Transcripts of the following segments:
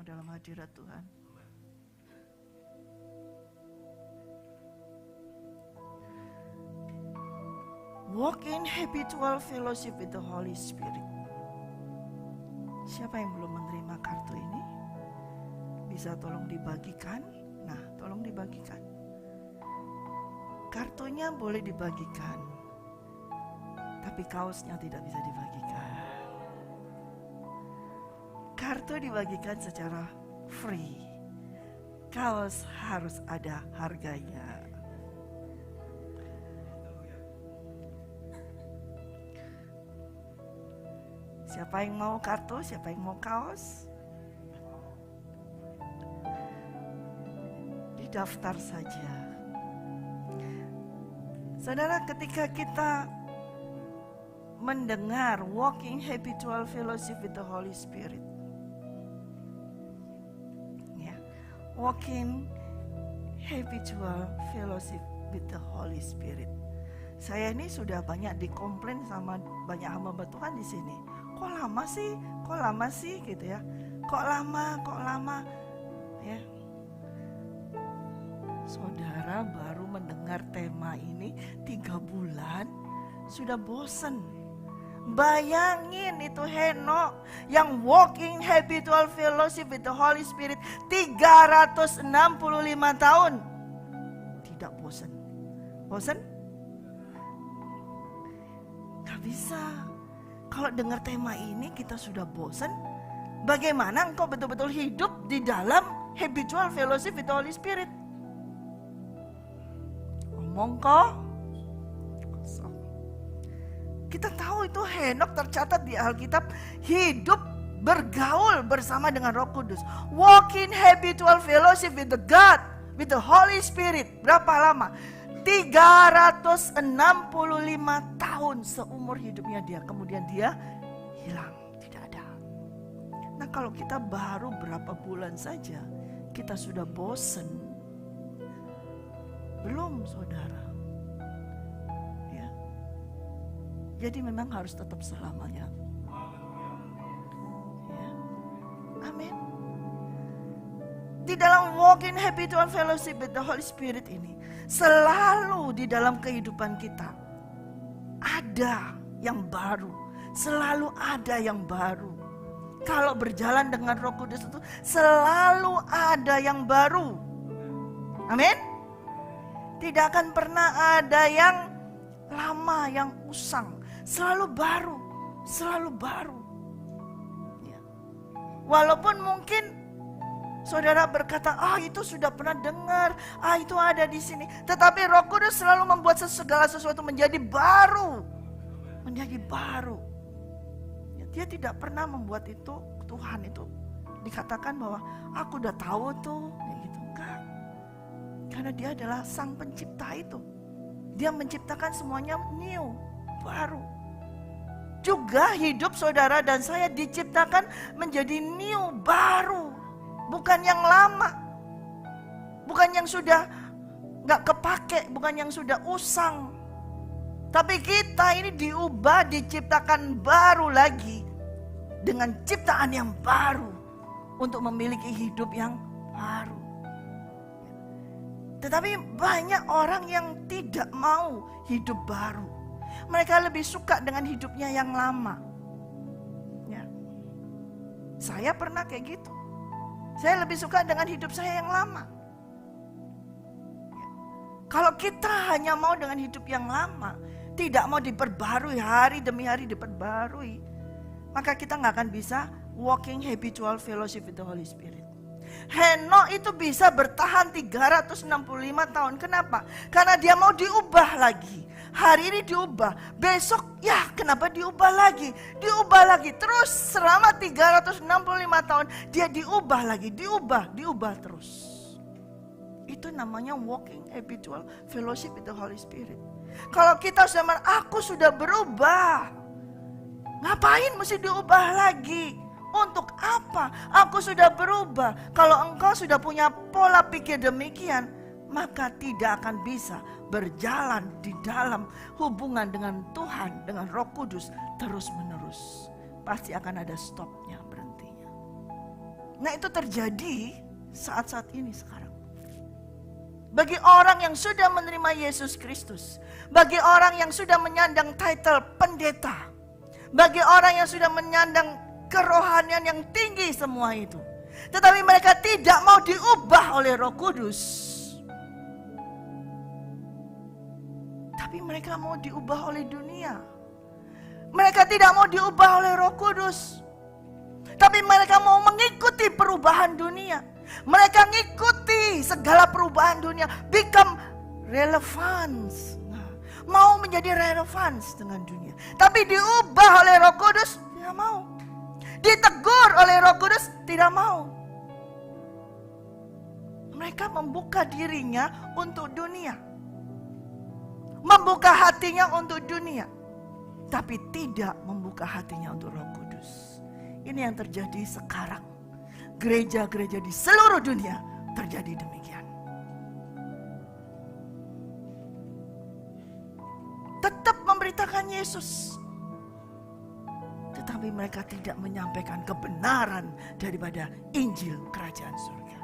dalam hadirat Tuhan. Walk in habitual fellowship with the Holy Spirit. Siapa yang belum menerima kartu ini? Bisa tolong dibagikan? Nah, tolong dibagikan. Kartunya boleh dibagikan, tapi kaosnya tidak bisa dibagikan. Kartu dibagikan secara free. Kaos harus ada harganya. Siapa yang mau kartu? Siapa yang mau kaos? Didaftar saja. Saudara, ketika kita mendengar walking habitual fellowship with the Holy Spirit, ya, walking habitual fellowship with the Holy Spirit. Saya ini sudah banyak dikomplain sama banyak hamba Tuhan di sini. Kok lama sih gitu ya. Kok lama ya. Saudara baru mendengar tema ini 3 bulan sudah bosan. Bayangin itu Henok yang walking habitual fellowship with the Holy Spirit 365 tahun. Tidak bosan. Bosan? Gak bisa. Kalau dengar tema ini kita sudah bosan. Bagaimana engkau betul-betul hidup di dalam habitual fellowship with the Holy Spirit? Omong kosong. Kita tahu itu Henok tercatat di Alkitab hidup bergaul bersama dengan Roh Kudus. Walking habitual fellowship with the God, with the Holy Spirit. Berapa lama? 365 tahun seumur hidupnya dia. Kemudian dia hilang, tidak ada. Nah, kalau kita baru berapa bulan saja kita sudah bosan. Belum, saudara. Ya. Jadi memang harus tetap selamanya. Ya. Amin. Di dalam walking habitual fellowship with the Holy Spirit ini, selalu di dalam kehidupan kita ada yang baru, selalu ada yang baru. Kalau berjalan dengan Roh Kudus itu selalu ada yang baru. Amin. Tidak akan pernah ada yang lama, yang usang. Selalu baru, selalu baru. Ya. Walaupun mungkin saudara berkata, itu sudah pernah dengar, itu ada di sini. Tetapi Roh Kudus selalu membuat segala sesuatu menjadi baru. Menjadi baru. Ya, dia tidak pernah membuat itu, Tuhan itu dikatakan bahwa aku udah tahu tuh. Kayak gitu, enggak. Karena dia adalah sang pencipta itu. Dia menciptakan semuanya new, baru. Juga hidup saudara dan saya diciptakan menjadi new, baru. Bukan yang lama, bukan yang sudah gak kepake, bukan yang sudah usang. Tapi kita ini diubah, diciptakan baru lagi dengan ciptaan yang baru untuk memiliki hidup yang baru. Tetapi banyak orang yang tidak mau hidup baru. Mereka lebih suka dengan hidupnya yang lama. Ya. Saya pernah kayak gitu. Saya lebih suka dengan hidup saya yang lama. Kalau kita hanya mau dengan hidup yang lama, tidak mau diperbarui, hari demi hari diperbarui, maka kita gak akan bisa walking habitual fellowship with the Holy Spirit. Henok itu bisa bertahan 365 tahun. Kenapa? Karena dia mau diubah lagi. Hari ini diubah, besok ya kenapa diubah lagi? Diubah lagi, terus selama 365 tahun dia diubah lagi, diubah terus. Itu namanya walking habitual fellowship with the Holy Spirit. Kalau kita sudah aku sudah berubah, ngapain mesti diubah lagi? Untuk apa? Aku sudah berubah. Kalau engkau sudah punya pola pikir demikian, maka tidak akan bisa berjalan di dalam hubungan dengan Tuhan, dengan Roh Kudus terus menerus. Pasti akan ada stopnya, berhentinya. Nah, itu terjadi saat-saat ini sekarang. Bagi orang yang sudah menerima Yesus Kristus, bagi orang yang sudah menyandang title pendeta, bagi orang yang sudah menyandang kerohanian yang tinggi semua itu, tetapi mereka tidak mau diubah oleh Roh Kudus, tapi mereka mau diubah oleh dunia. Mereka tidak mau diubah oleh Roh Kudus, tapi mereka mau mengikuti perubahan dunia. Mereka ngikuti segala perubahan dunia, become relevance. Nah, mau menjadi relevance dengan dunia, tapi diubah oleh Roh Kudus tidak mau. Ditegur oleh Roh Kudus tidak mau. Mereka membuka dirinya untuk dunia, membuka hatinya untuk dunia, tapi tidak membuka hatinya untuk Roh Kudus. Ini yang terjadi sekarang. Gereja-gereja di seluruh dunia terjadi demikian. Tetap memberitakan Yesus, tetapi mereka tidak menyampaikan kebenaran daripada Injil Kerajaan Surga.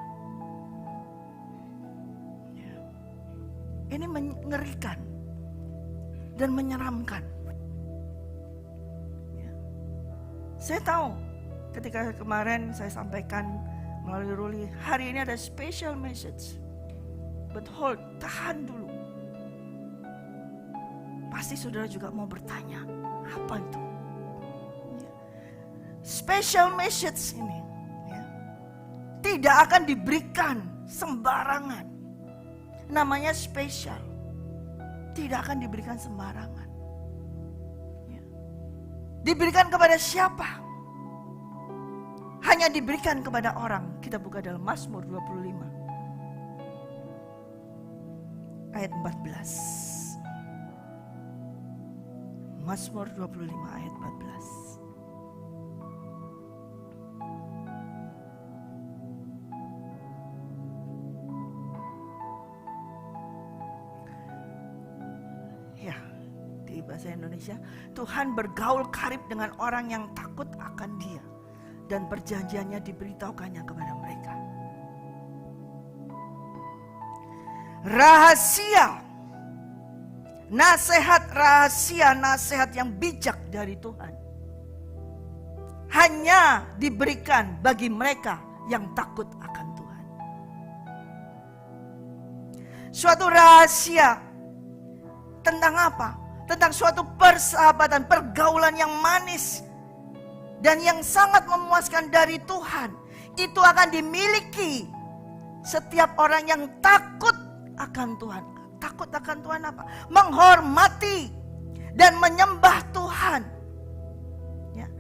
Ini mengerikan dan menyeramkan. Saya tahu ketika kemarin saya sampaikan melalui Ruli, hari ini ada special message. But hold, tahan dulu. Pasti saudara juga mau bertanya, apa itu? Special message ini tidak akan diberikan sembarangan. Namanya spesial, tidak akan diberikan sembarangan. Diberikan kepada siapa? Hanya diberikan kepada orang. Kita buka dalam Mazmur 25 ayat 14. Mazmur 25 ayat 14. Ya, di bahasa Indonesia, Tuhan bergaul karib dengan orang yang takut akan Dia, dan perjanjiannya diberitahukannya kepada mereka. Rahasia, nasihat rahasia, nasihat yang bijak dari Tuhan hanya diberikan bagi mereka yang takut akan Tuhan. Suatu rahasia tentang apa? Tentang suatu persahabatan, pergaulan yang manis dan yang sangat memuaskan dari Tuhan, itu akan dimiliki setiap orang yang takut akan Tuhan. Takut akan Tuhan apa? Menghormati dan menyembah Tuhan. Ya.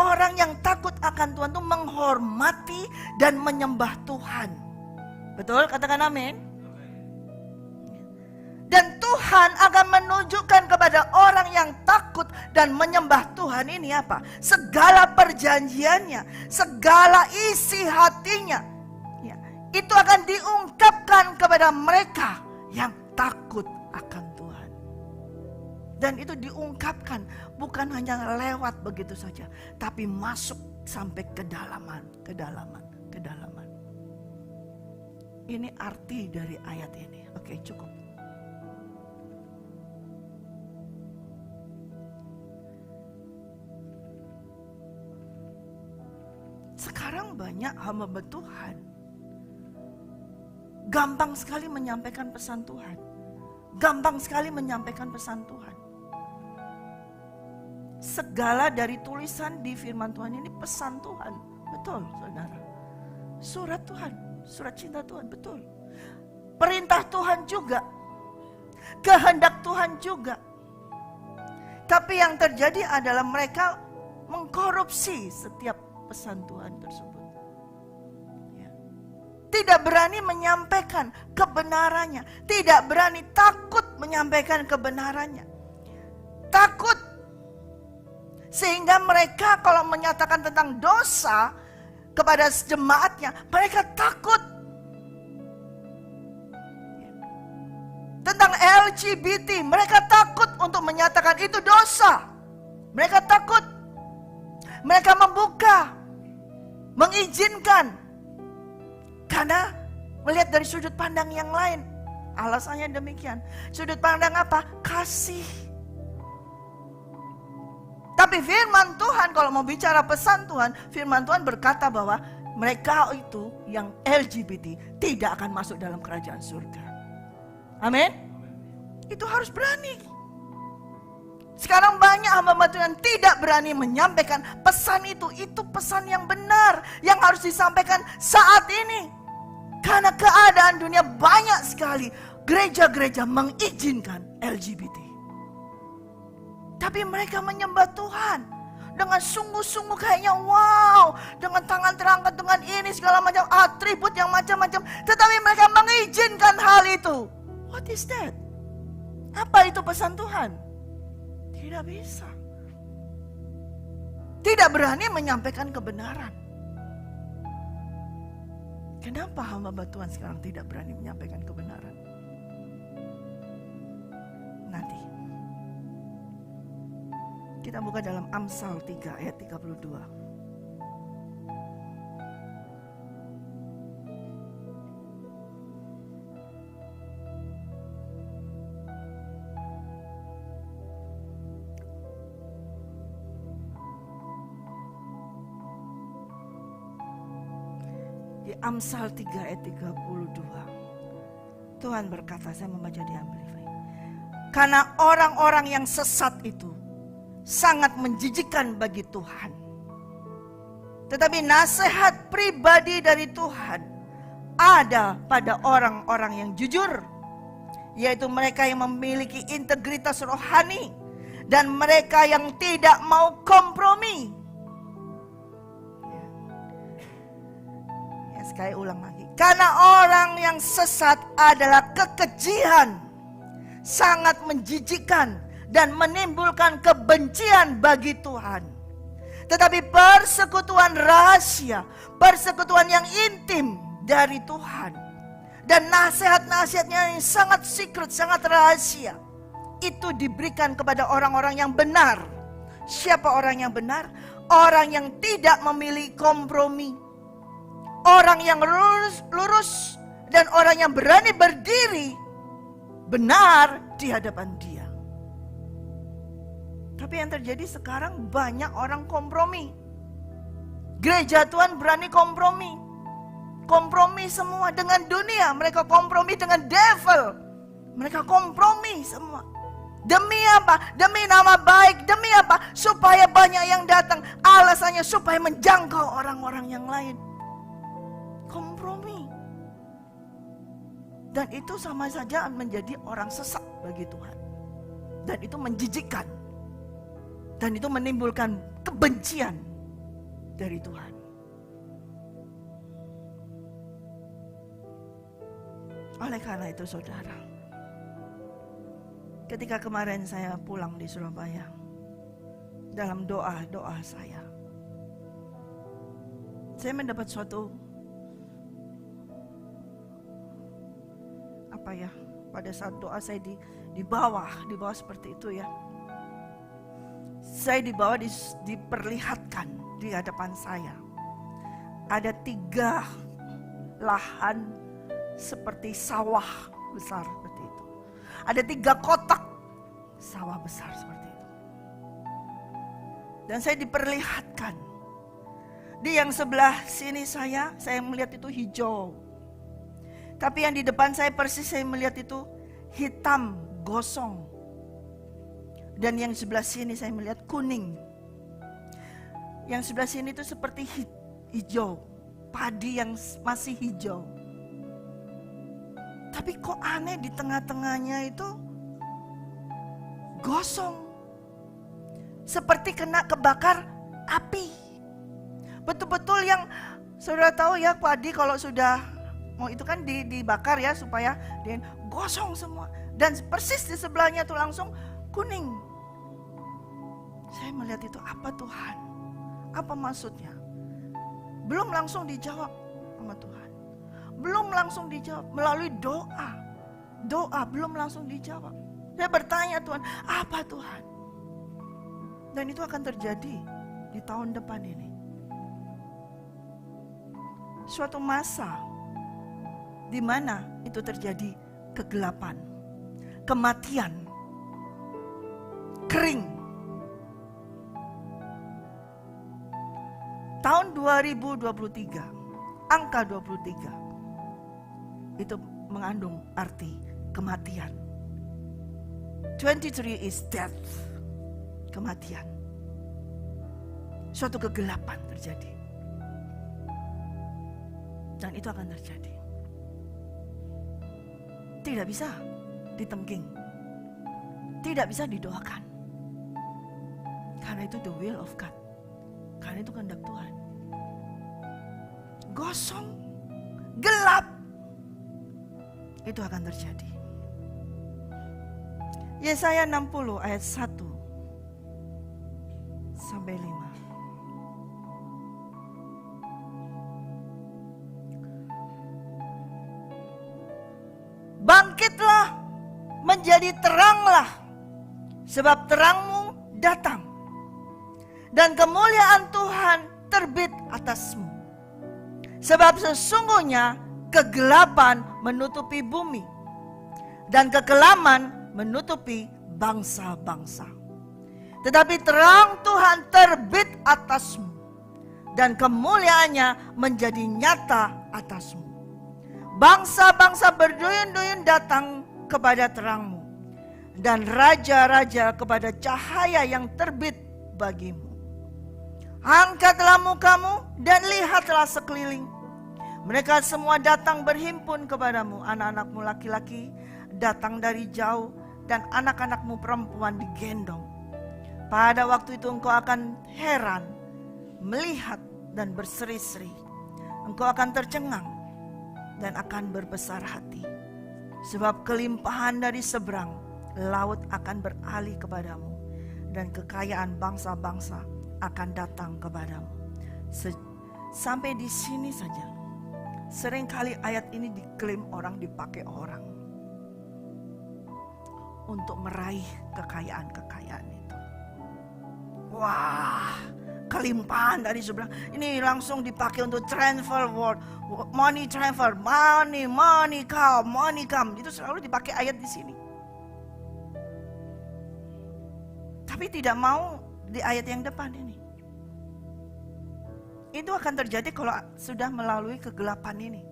Orang yang takut akan Tuhan itu menghormati dan menyembah Tuhan. Betul? Katakan amin. Dan Tuhan akan menunjukkan kepada orang yang takut dan menyembah Tuhan ini apa? Segala perjanjiannya, segala isi hatinya, ya, itu akan diungkapkan kepada mereka yang takut akan Tuhan. Dan itu diungkapkan bukan hanya lewat begitu saja, tapi masuk sampai kedalaman. Ini arti dari ayat ini. Oke, cukup. Sekarang banyak hamba Tuhan gampang sekali menyampaikan pesan Tuhan. Gampang sekali menyampaikan pesan Tuhan. Segala dari tulisan di firman Tuhan ini pesan Tuhan. Betul, saudara. Surat Tuhan, surat cinta Tuhan, betul. Perintah Tuhan juga. Kehendak Tuhan juga. Tapi yang terjadi adalah mereka mengkorupsi setiap pesan Tuhan tersebut. Ya. Tidak berani menyampaikan kebenarannya. Tidak berani, takut menyampaikan kebenarannya. Takut. Sehingga mereka kalau menyatakan tentang dosa kepada jemaatnya, mereka takut. Ya. Tentang LGBT, mereka takut untuk menyatakan itu dosa. Mereka takut. Mereka membuka mengizinkan. Karena melihat dari sudut pandang yang lain. Alasannya demikian. Sudut pandang apa? Kasih. Tapi firman Tuhan, kalau mau bicara pesan Tuhan, firman Tuhan berkata bahwa mereka itu yang LGBT tidak akan masuk dalam kerajaan surga. Amin. Itu harus berani. Sekarang banyak hamba Tuhan yang tidak berani menyampaikan pesan itu. Itu pesan yang benar yang harus disampaikan saat ini. Karena keadaan dunia banyak sekali gereja-gereja mengizinkan LGBT. Tapi mereka menyembah Tuhan dengan sungguh-sungguh, kayaknya wow, dengan tangan terangkat, dengan ini segala macam atribut yang macam-macam. Tetapi mereka mengizinkan hal itu. What is that? Apa itu pesan Tuhan? Tidak bisa. Tidak berani menyampaikan kebenaran. Kenapa hamba Tuhan sekarang tidak berani menyampaikan kebenaran? Nanti. Kita buka dalam Amsal 3 ayat 32. Di Amsal 3 ayat 32. Tuhan berkata, saya membaca di Amplify. Karena orang-orang yang sesat itu sangat menjijikkan bagi Tuhan. Tetapi nasihat pribadi dari Tuhan ada pada orang-orang yang jujur, yaitu mereka yang memiliki integritas rohani dan mereka yang tidak mau kompromi. Ya, sekali ulang lagi. Karena orang yang sesat adalah kekejian, sangat menjijikkan dan menimbulkan kebencian bagi Tuhan. Tetapi persekutuan rahasia, persekutuan yang intim dari Tuhan, dan nasihat-nasihatnya yang sangat secret, sangat rahasia, itu diberikan kepada orang-orang yang benar. Siapa orang yang benar? Orang yang tidak memilih kompromi, orang yang lurus, dan orang yang berani berdiri benar di hadapan Dia. Tapi yang terjadi sekarang banyak orang kompromi. Gereja Tuhan berani kompromi. Kompromi semua dengan dunia. Mereka kompromi dengan devil. Mereka kompromi semua. Demi apa? Demi nama baik. Demi apa? Supaya banyak yang datang. Alasannya supaya menjangkau orang-orang yang lain. Kompromi. Dan itu sama saja menjadi orang sesat bagi Tuhan. Dan itu menjijikkan. Dan itu menimbulkan kebencian dari Tuhan. Oleh karena itu saudara, ketika kemarin saya pulang di Surabaya, dalam doa-doa saya mendapat suatu pada saat doa saya di bawah seperti itu ya. Saya diperlihatkan di hadapan saya ada 3 lahan seperti sawah besar seperti itu. Ada 3 kotak sawah besar seperti itu. Dan saya diperlihatkan di yang sebelah sini saya melihat itu hijau. Tapi yang di depan saya persis saya melihat itu hitam gosong. Dan yang sebelah sini saya melihat kuning. Yang sebelah sini itu seperti hijau, padi yang masih hijau. Tapi kok aneh, di tengah-tengahnya itu gosong. Seperti kena kebakar api. Betul-betul yang saudara tahu ya, padi kalau sudah mau itu kan dibakar ya supaya dia gosong semua. Dan persis di sebelahnya itu langsung kuning. Saya melihat itu, apa Tuhan? Apa maksudnya? Belum langsung dijawab sama Tuhan. Belum langsung dijawab melalui doa. Doa belum langsung dijawab. Saya bertanya Tuhan, apa Tuhan? Dan itu akan terjadi di tahun depan ini. suatu masa di mana itu terjadi kegelapan, kematian, kering. Tahun 2023, angka 23 itu mengandung arti kematian. 23 is death, kematian. Suatu kegelapan terjadi. Dan itu akan terjadi. Tidak bisa ditengking. Tidak bisa didoakan. Karena itu the will of God. Karena itu kehendak Tuhan. Gosong, gelap, itu akan terjadi. Yesaya 60 ayat 1 sampai 5. Bangkitlah, menjadi teranglah, sebab terangmu datang, dan kemuliaan Tuhan terbit atasmu. Sebab sesungguhnya kegelapan menutupi bumi, dan kekelaman menutupi bangsa-bangsa. Tetapi terang Tuhan terbit atasmu, dan kemuliaannya menjadi nyata atasmu. Bangsa-bangsa berduyun-duyun datang kepada terangmu, dan raja-raja kepada cahaya yang terbit bagimu. Angkatlah mukamu dan lihatlah sekeliling. Mereka semua datang berhimpun kepadamu. Anak-anakmu laki-laki datang dari jauh, dan anak-anakmu perempuan digendong. Pada waktu itu engkau akan heran, melihat dan berseri-seri. Engkau akan tercengang dan akan berbesar hati. Sebab kelimpahan dari seberang laut akan beralih kepadamu, dan kekayaan bangsa-bangsa akan datang kepadamu. Sampai di sini saja. Seringkali ayat ini diklaim orang, dipakai orang untuk meraih kekayaan-kekayaan itu. Wah, kelimpahan dari seberang. Ini langsung dipakai untuk transfer world, money transfer, money come. Itu selalu dipakai ayat di sini. Tapi tidak mau di ayat yang depan ini. Itu akan terjadi kalau sudah melalui kegelapan ini.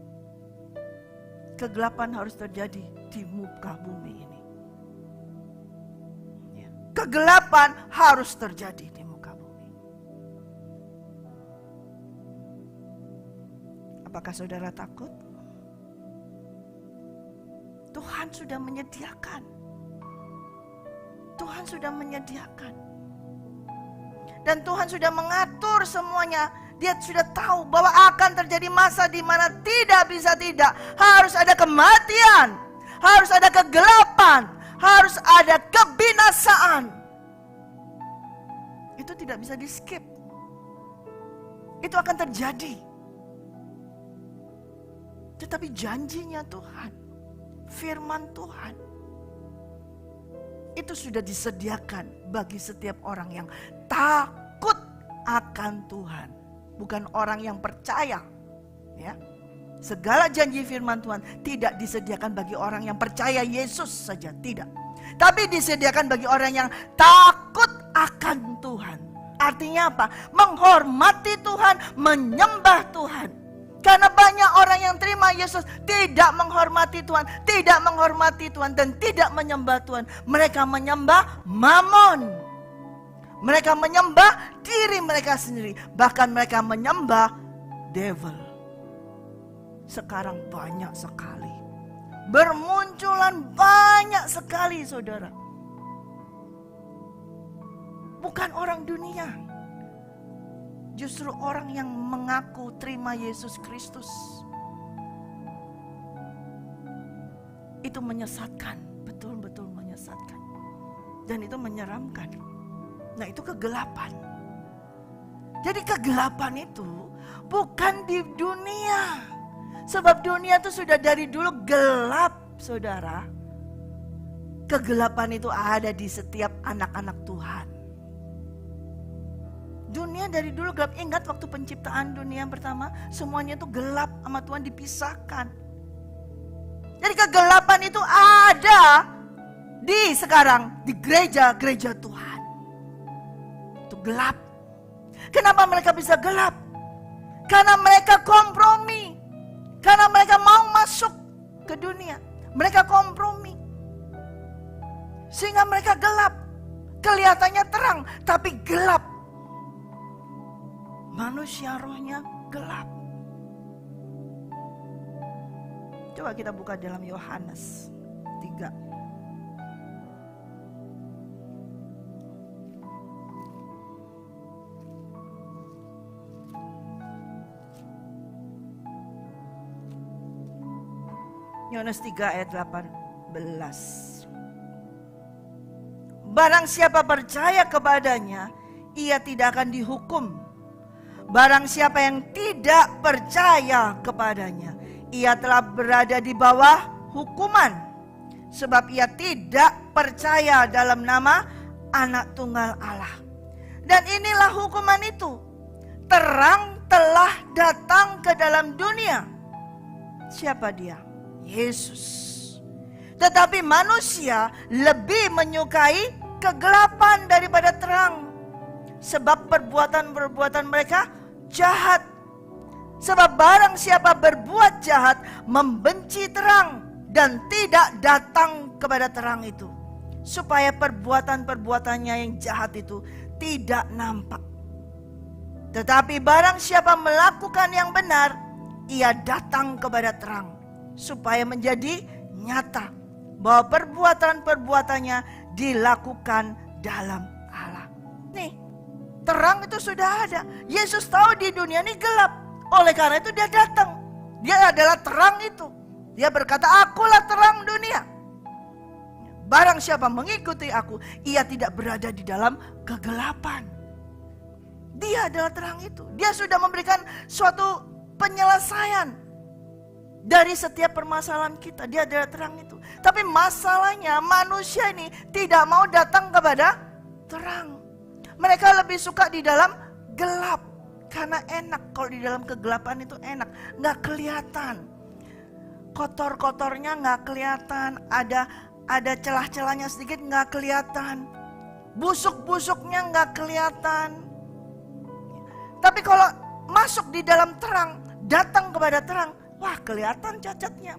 Kegelapan harus terjadi di muka bumi ini. Kegelapan harus terjadi di muka bumi. Apakah saudara takut? Tuhan sudah menyediakan. Tuhan sudah menyediakan. Dan Tuhan sudah mengatur semuanya. Dia sudah tahu bahwa akan terjadi masa di mana tidak bisa tidak. Harus ada kematian. Harus ada kegelapan. Harus ada kebinasaan. Itu tidak bisa di skip. Itu akan terjadi. Tetapi janjinya Tuhan, firman Tuhan, itu sudah disediakan bagi setiap orang yang takut akan Tuhan. Bukan orang yang percaya. Ya. Segala janji firman Tuhan tidak disediakan bagi orang yang percaya Yesus saja, tidak. Tapi disediakan bagi orang yang takut akan Tuhan. Artinya apa? Menghormati Tuhan, menyembah Tuhan. Karena banyak orang yang terima Yesus tidak menghormati Tuhan, tidak menghormati Tuhan dan tidak menyembah Tuhan. Mereka menyembah Mammon. Mereka menyembah diri mereka sendiri. Bahkan mereka menyembah devil. Sekarang banyak sekali. Bermunculan banyak sekali, saudara. Bukan orang dunia. Justru orang yang mengaku terima Yesus Kristus. Itu menyesatkan. Betul-betul menyesatkan. Dan itu menyeramkan. Nah, itu kegelapan. Jadi kegelapan itu bukan di dunia. Sebab dunia itu sudah dari dulu gelap, saudara. Kegelapan itu ada di setiap anak-anak Tuhan. Dunia Semuanya dari dulu gelap. Ingat waktu penciptaan dunia yang pertama, semuanya itu gelap sama Tuhan, dipisahkan. Jadi kegelapan itu ada di sekarang, di gereja-gereja Tuhan. Itu gelap. Kenapa mereka bisa gelap? Karena mereka kompromi. Karena mereka mau masuk ke dunia. Mereka kompromi. Sehingga mereka gelap. Kelihatannya terang, tapi gelap. Manusia rohnya gelap. Coba kita buka dalam Yohanes 3. Yohanes 3 ayat 18. Barang siapa percaya kepadanya, ia tidak akan dihukum. Barang siapa yang tidak percaya kepadanya, ia telah berada di bawah hukuman. Sebab ia tidak percaya dalam nama Anak Tunggal Allah. Dan inilah hukuman itu. Terang telah datang ke dalam dunia. Siapa dia? Yesus. Tetapi manusia lebih menyukai kegelapan daripada terang. Sebab perbuatan-perbuatan mereka jahat. Sebab barang siapa berbuat jahat membenci terang dan tidak datang kepada terang itu, supaya perbuatan-perbuatannya yang jahat itu tidak nampak. Tetapi barang siapa melakukan yang benar, ia datang kepada terang, supaya menjadi nyata bahwa perbuatan-perbuatannya dilakukan dalam Allah. Nih, terang itu sudah ada. Yesus tahu di dunia ini gelap. Oleh karena itu dia datang. Dia adalah terang itu. Dia berkata, akulah terang dunia. Barang siapa mengikuti aku, ia tidak berada di dalam kegelapan. Dia adalah terang itu. Dia sudah memberikan suatu penyelesaian dari setiap permasalahan kita. Dia adalah terang itu. Tapi masalahnya manusia ini tidak mau datang kepada terang. Mereka lebih suka di dalam gelap. Karena enak, kalau di dalam kegelapan itu enak. Gak kelihatan. Kotor-kotornya gak kelihatan. Ada celah-celahnya sedikit gak kelihatan. Busuk-busuknya gak kelihatan. Tapi kalau masuk di dalam terang, datang kepada terang, wah kelihatan cacatnya.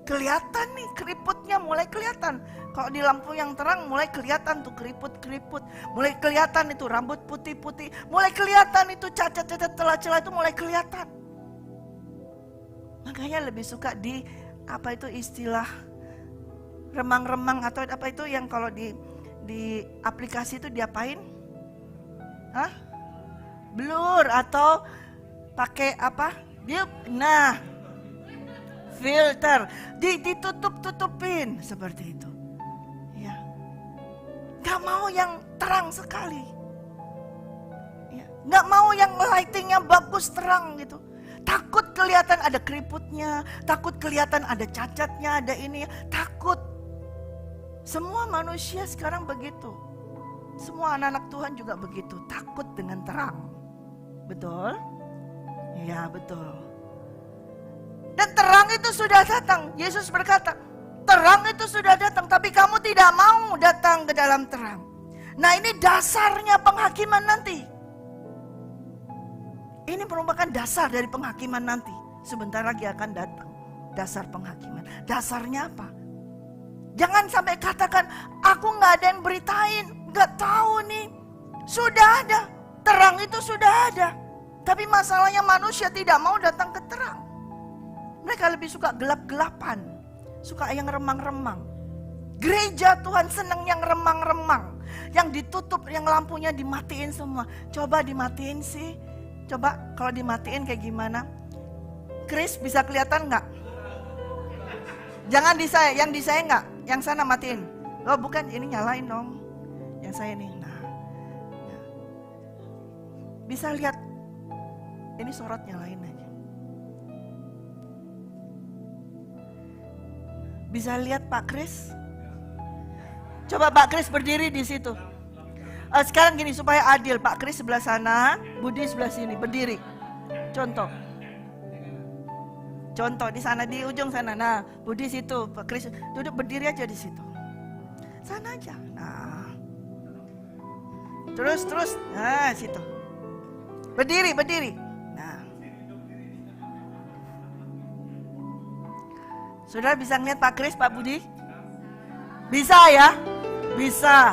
Kelihatan nih keriputnya mulai kelihatan. Kalau di lampu yang terang mulai kelihatan tuh keriput-keriput. Mulai kelihatan itu rambut putih-putih. Mulai kelihatan itu cacat-cacat celah-celah itu mulai kelihatan. Makanya lebih suka di apa itu istilah remang-remang atau apa itu yang kalau di aplikasi itu diapain? Hah? Blur atau pakai apa? Nah, filter ditutup-tutupin seperti itu. Ya. Gak mau yang terang sekali. Ya. Gak mau yang lightingnya bagus terang gitu. Takut kelihatan ada keriputnya, takut kelihatan ada cacatnya, ada ini, takut. Semua manusia sekarang begitu. Semua anak-anak Tuhan juga begitu, takut dengan terang. Betul? Ya, betul. Dan terang itu sudah datang. Yesus berkata, terang itu sudah datang, tapi kamu tidak mau datang ke dalam terang. Nah, ini dasarnya penghakiman nanti. Ini merupakan dasar dari penghakiman nanti. Sebentar lagi akan datang dasar penghakiman. Dasarnya apa? Jangan sampai katakan, aku gak ada yang beritain, gak tahu nih. Sudah ada, terang itu sudah ada. Tapi masalahnya manusia tidak mau datang ke terang. Mereka lebih suka gelap-gelapan, suka yang remang-remang. Gereja Tuhan senang yang remang-remang, yang ditutup, yang lampunya dimatiin semua. Coba dimatiin sih, coba kalau dimatiin kayak gimana? Chris bisa kelihatan nggak? Jangan di saya, yang di saya nggak, yang sana matiin. Oh bukan, ini nyalain dong, yang saya nih. Nah, bisa lihat, ini sorot nyalain aja. Bisa lihat Pak Kris? Coba Pak Kris berdiri di situ. Sekarang gini supaya adil, Pak Kris sebelah sana, Budi sebelah sini, berdiri. Contoh di sana di ujung sana. Nah, Budi situ, Pak Kris duduk berdiri aja di situ. Sana aja. Nah. Terus. Nah, situ. Berdiri. Nah. Saudara bisa ngeliat Pak Kris, Pak Budi? Bisa ya? Bisa.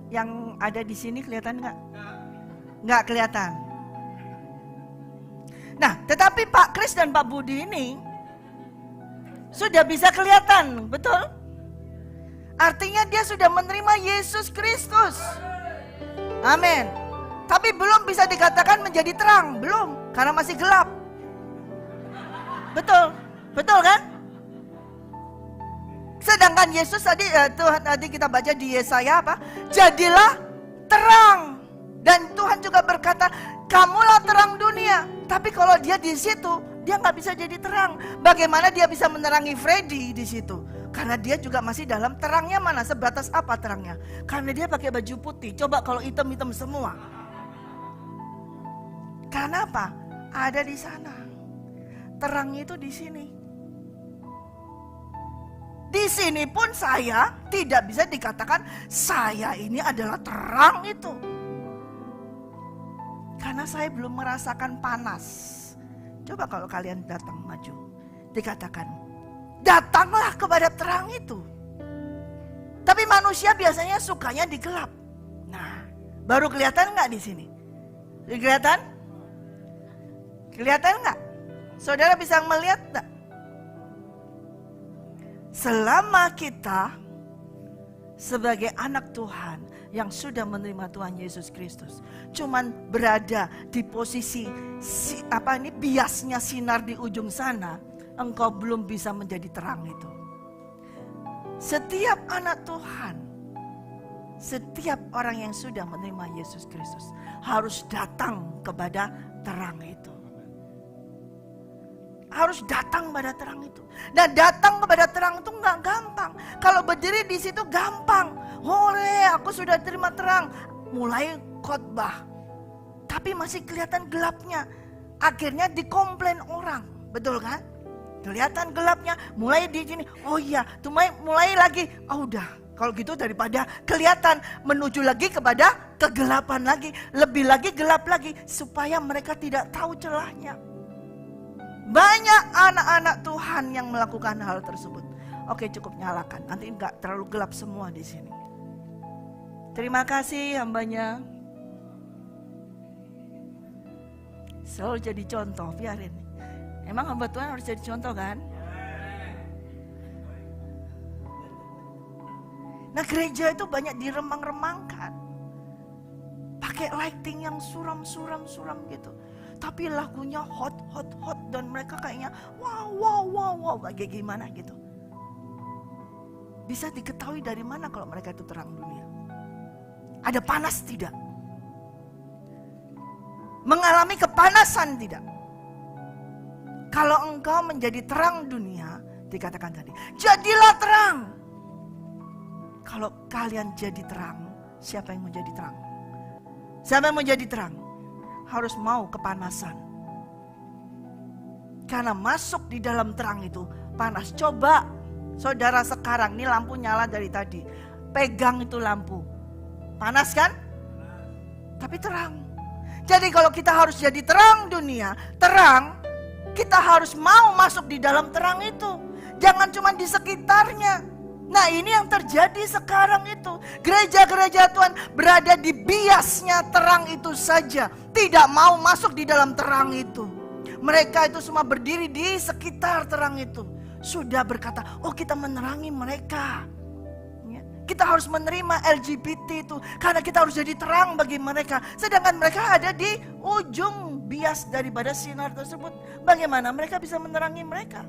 Yang ada di sini kelihatan nggak? Nggak kelihatan. Nah, tetapi Pak Kris dan Pak Budi ini sudah bisa kelihatan, betul? Artinya dia sudah menerima Yesus Kristus. Amin. Tapi belum bisa dikatakan menjadi terang, belum, karena masih gelap. Betul kan? Sedangkan Yesus tadi kita baca di Yesaya apa? Jadilah terang. Dan Tuhan juga berkata, kamulah terang dunia. Tapi kalau dia di situ, dia nggak bisa jadi terang. Bagaimana dia bisa menerangi Freddy di situ? Karena dia juga masih dalam terangnya mana? Sebatas apa terangnya? Karena dia pakai baju putih. Coba kalau hitam-hitam semua. Karena apa? Ada di sana. Terangnya itu di sini. Di sini pun saya tidak bisa dikatakan saya ini adalah terang itu. Karena saya belum merasakan panas. Coba kalau kalian datang maju. Dikatakan, datanglah kepada terang itu. Tapi manusia biasanya sukanya di gelap. Nah, baru kelihatan nggak di sini? Kelihatan? Kelihatan nggak? Saudara bisa melihat nggak? Selama kita sebagai anak Tuhan yang sudah menerima Tuhan Yesus Kristus, cuman berada di posisi biasnya sinar di ujung sana, engkau belum bisa menjadi terang itu. Setiap anak Tuhan, setiap orang yang sudah menerima Yesus Kristus harus datang kepada terang itu. Harus datang pada terang itu. Dan datang kepada terang itu nggak gampang. Kalau berdiri di situ gampang. Hore, aku sudah terima terang. Mulai khotbah. Tapi masih kelihatan gelapnya. Akhirnya dikomplain orang. Betul kan? Kelihatan gelapnya. Mulai di sini. Oh iya, tuh mulai lagi. Oh udah. Kalau gitu daripada kelihatan menuju lagi kepada kegelapan lagi. Lebih lagi gelap lagi. Supaya mereka tidak tahu celahnya. Banyak anak-anak Tuhan yang melakukan hal tersebut. Oke, cukup nyalakan. Nanti enggak terlalu gelap semua di sini. Terima kasih hambanya. Selalu jadi contoh, biarin. Emang hamba Tuhan harus jadi contoh kan? Nah, gereja itu banyak diremang-remangkan. Pakai lighting yang suram gitu. Tapi lagunya hot dan mereka kayaknya wow kayak gimana gitu. Bisa diketahui dari mana kalau mereka itu terang dunia? Ada panas tidak? Mengalami kepanasan tidak? Kalau engkau menjadi terang dunia, dikatakan tadi, jadilah terang. Kalau kalian jadi terang, siapa yang menjadi terang? Siapa yang menjadi terang? Harus mau kepanasan. Karena masuk di dalam terang itu panas. Coba saudara sekarang, ini lampu nyala dari tadi. Pegang itu lampu. Panas kan? Tapi terang. Jadi kalau kita harus jadi terang dunia, terang, kita harus mau masuk di dalam terang itu. Jangan cuma di sekitarnya. Nah, ini yang terjadi sekarang itu. Gereja-gereja Tuhan berada di biasnya terang itu saja. Tidak mau masuk di dalam terang itu. Mereka itu semua berdiri di sekitar terang itu. Sudah berkata, oh kita menerangi mereka. Kita harus menerima LGBT itu. Karena kita harus jadi terang bagi mereka. Sedangkan mereka ada di ujung bias daripada sinar tersebut. Bagaimana mereka bisa menerangi mereka?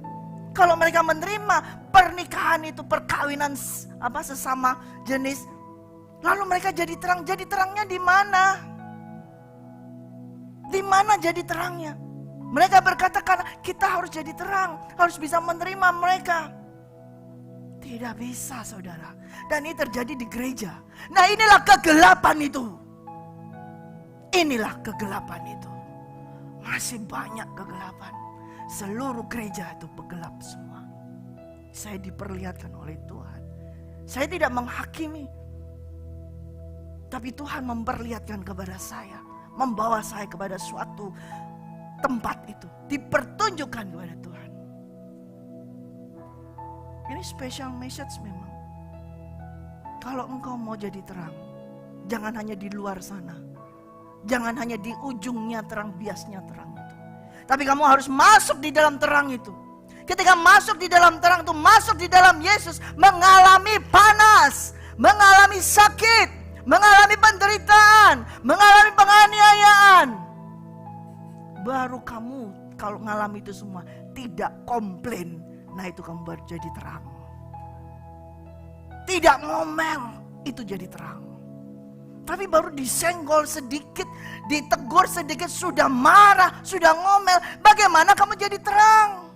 Kalau mereka menerima pernikahan itu, perkawinan sesama jenis, lalu mereka jadi terang. Jadi terangnya di mana? Di mana jadi terangnya? Mereka berkata karena kita harus jadi terang, harus bisa menerima mereka. Tidak bisa, saudara. Dan ini terjadi di gereja. Nah, inilah kegelapan itu. Inilah kegelapan itu. Masih banyak kegelapan. Seluruh gereja itu gelap semua. Saya diperlihatkan oleh Tuhan. Saya tidak menghakimi. Tapi Tuhan memperlihatkan kepada saya. Membawa saya kepada suatu tempat itu. Dipertunjukkan kepada Tuhan. Ini special message memang. Kalau engkau mau jadi terang, jangan hanya di luar sana. Jangan hanya di ujungnya terang, biasnya terang itu. Tapi kamu harus masuk di dalam terang itu. Ketika masuk di dalam terang itu, masuk di dalam Yesus, mengalami panas, mengalami sakit, mengalami penderitaan, mengalami penganiayaan. Baru kamu kalau mengalami itu semua tidak komplain. Nah, itu kamu baru jadi terang. Tidak ngomel, itu jadi terang. Tapi baru disenggol sedikit, ditegur sedikit, sudah marah, sudah ngomel. Bagaimana kamu jadi terang?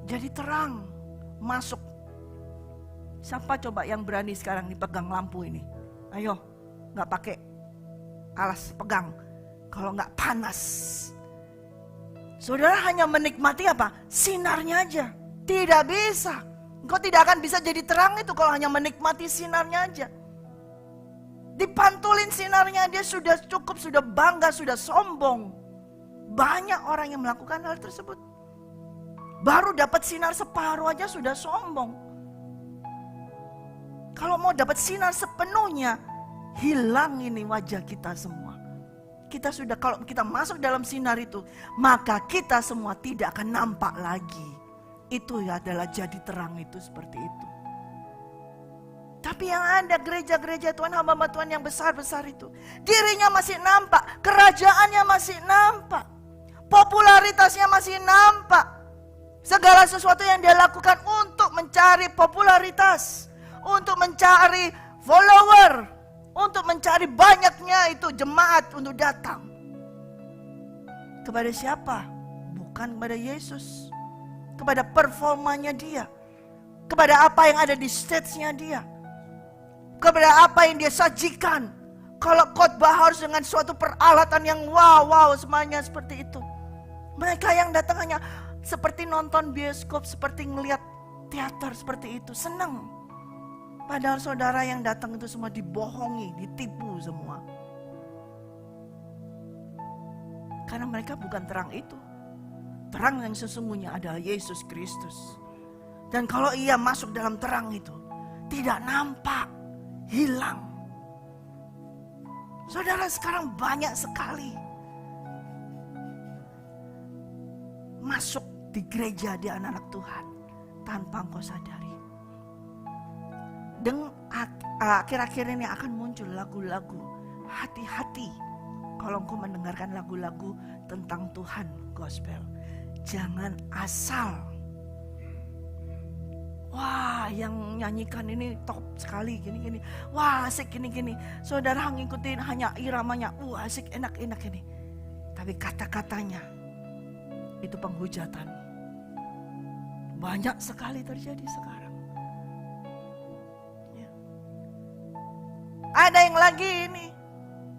Jadi terang, masuk. Siapa coba yang berani sekarang dipegang lampu ini? Ayo, gak pakai alas, pegang. Kalau gak panas. Saudara hanya menikmati apa? Sinarnya aja. Tidak bisa. Engkau tidak akan bisa jadi terang itu kalau hanya menikmati sinarnya aja. Dipantulin sinarnya dia sudah cukup, sudah bangga, sudah sombong. Banyak orang yang melakukan hal tersebut. Baru dapat sinar separuh aja sudah sombong. Kalau mau dapat sinar sepenuhnya, hilang ini wajah kita semua. Kita sudah, kalau kita masuk dalam sinar itu, maka kita semua tidak akan nampak lagi. Itu adalah jadi terang itu seperti itu. Tapi yang ada gereja-gereja Tuhan, hamba-hamba Tuhan yang besar-besar itu, dirinya masih nampak, kerajaannya masih nampak, popularitasnya masih nampak. Segala sesuatu yang dia lakukan untuk mencari popularitas, untuk mencari follower, untuk mencari banyaknya itu jemaat untuk datang. Kepada siapa? Bukan kepada Yesus. Kepada performanya dia. Kepada apa yang ada di stage-nya dia. Kepada apa yang dia sajikan. Kalau khotbah harus dengan suatu peralatan yang wow semuanya seperti itu. Mereka yang datang hanya seperti nonton bioskop, seperti ngelihat teater seperti itu. Senang. Padahal saudara yang datang itu semua dibohongi, ditipu semua. Karena mereka bukan terang itu. Terang yang sesungguhnya adalah Yesus Kristus. Dan kalau ia masuk dalam terang itu, tidak nampak, hilang. Saudara sekarang banyak sekali masuk di gereja di anak-anak Tuhan tanpa engkau sadari. Dan akhir-akhir ini akan muncul lagu-lagu. Hati-hati kalau engkau mendengarkan lagu-lagu tentang Tuhan, gospel. Jangan asal. Wah, yang nyanyikan ini top sekali, gini-gini. Wah, asik gini-gini. Saudara ngikutin hanya iramanya. Asik, enak-enak ini. Tapi kata-katanya itu penghujatan. Banyak sekali terjadi sekarang. Ada yang lagi ini,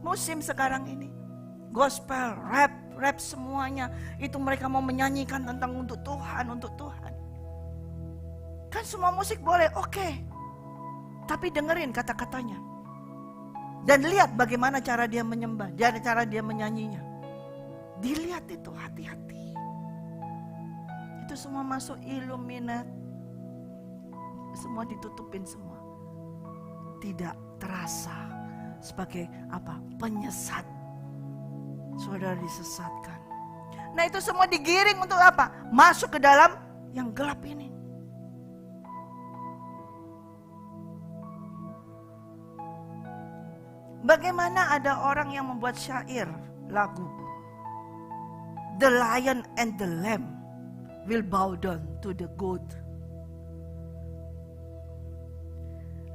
musim sekarang ini, gospel, rap semuanya, itu mereka mau menyanyikan tentang untuk Tuhan. Kan semua musik boleh, oke. Tapi dengerin kata-katanya. Dan lihat bagaimana cara dia menyembah, cara dia menyanyinya. Dilihat itu, hati-hati. Itu semua masuk Illuminat. Semua ditutupin semua. Tidak terasa sebagai apa? Penyesat. Saudara disesatkan. Nah, itu semua digiring untuk apa? Masuk ke dalam yang gelap ini. Bagaimana ada orang yang membuat syair, lagu. The lion and the lamb will bow down to the goat.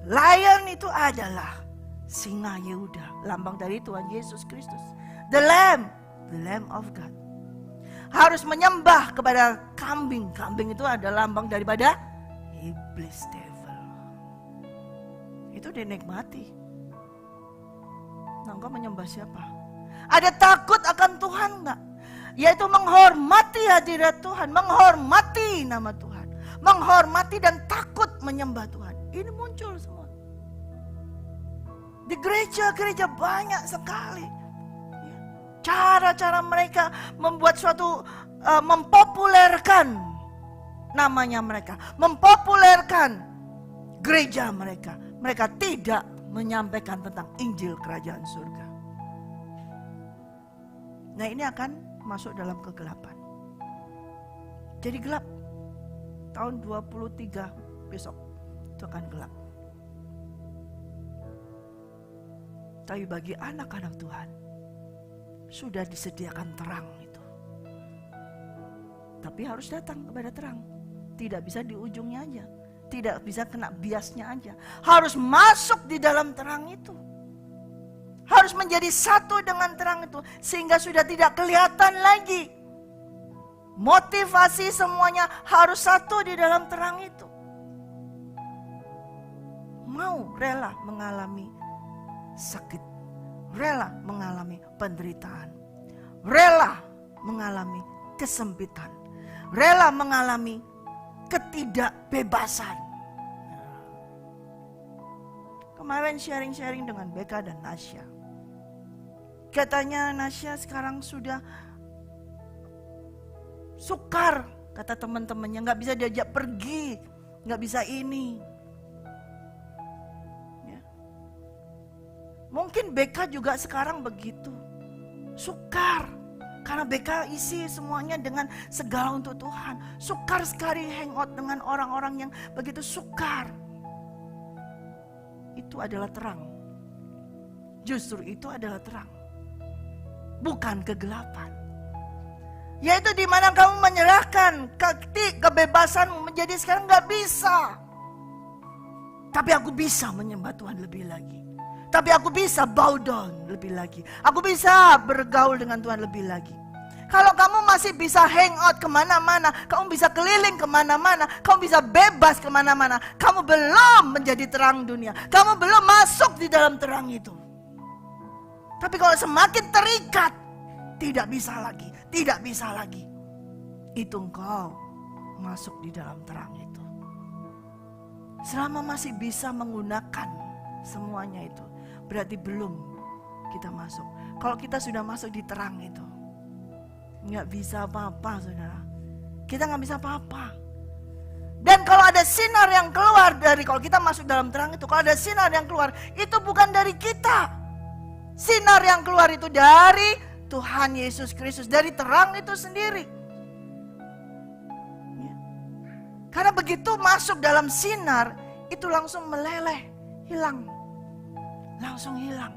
Lion itu adalah singa Yehuda, lambang dari Tuhan Yesus Kristus. The Lamb of God. harus menyembah kepada kambing. Kambing itu adalah lambang daripada iblis, devil. Itu dinikmati. Nah, engkau menyembah siapa? Ada takut akan Tuhan enggak? Yaitu menghormati hadirat Tuhan, menghormati nama Tuhan, menghormati dan takut menyembah Tuhan. Ini muncul semua. Di gereja-gereja banyak sekali cara-cara mereka membuat suatu mempopulerkan namanya mereka, mempopulerkan gereja mereka. Mereka tidak menyampaikan tentang Injil Kerajaan Surga. Nah, ini akan masuk dalam kegelapan. Jadi gelap. Tahun 23 besok itu akan gelap. Tapi bagi anak-anak Tuhan sudah disediakan terang itu. Tapi harus datang kepada terang. Tidak bisa di ujungnya aja. Tidak bisa kena biasnya aja. Harus masuk di dalam terang itu. Harus menjadi satu dengan terang itu. Sehingga sudah tidak kelihatan lagi. Motivasi semuanya harus satu di dalam terang itu. Mau rela mengalami sakit, rela mengalami penderitaan, rela mengalami kesempitan, rela mengalami ketidakbebasan. Kemarin sharing-sharing dengan Beka dan Nasya. Katanya Nasya sekarang sudah sukar, kata teman-temannya, nggak bisa diajak pergi, nggak bisa ini. Mungkin BK juga sekarang begitu. Sukar. Karena BK isi semuanya dengan segala untuk Tuhan. Sukar sekali hangout dengan orang-orang yang begitu sukar. Itu adalah terang. Justru itu adalah terang. Bukan kegelapan. Yaitu di mana kamu menyerahkan kebebasanmu menjadi sekarang gak bisa. Tapi aku bisa menyembah Tuhan lebih lagi. Tapi aku bisa bow down lebih lagi. Aku bisa bergaul dengan Tuhan lebih lagi. Kalau kamu masih bisa hangout kemana-mana, kamu bisa keliling kemana-mana, kamu bisa bebas kemana-mana, kamu belum menjadi terang dunia. Kamu belum masuk di dalam terang itu. Tapi kalau semakin terikat, tidak bisa lagi, tidak bisa lagi. Itu engkau masuk di dalam terang itu. Selama masih bisa menggunakan semuanya itu, berarti belum kita masuk. Kalau kita sudah masuk di terang itu, nggak bisa apa-apa, saudara. Kita nggak bisa apa-apa. Dan kalau ada sinar yang keluar dari, kalau kita masuk dalam terang itu, kalau ada sinar yang keluar, itu bukan dari kita. Sinar yang keluar itu dari Tuhan Yesus Kristus, dari terang itu sendiri. Ya. Karena begitu masuk dalam sinar, itu langsung meleleh, hilang. Langsung hilang.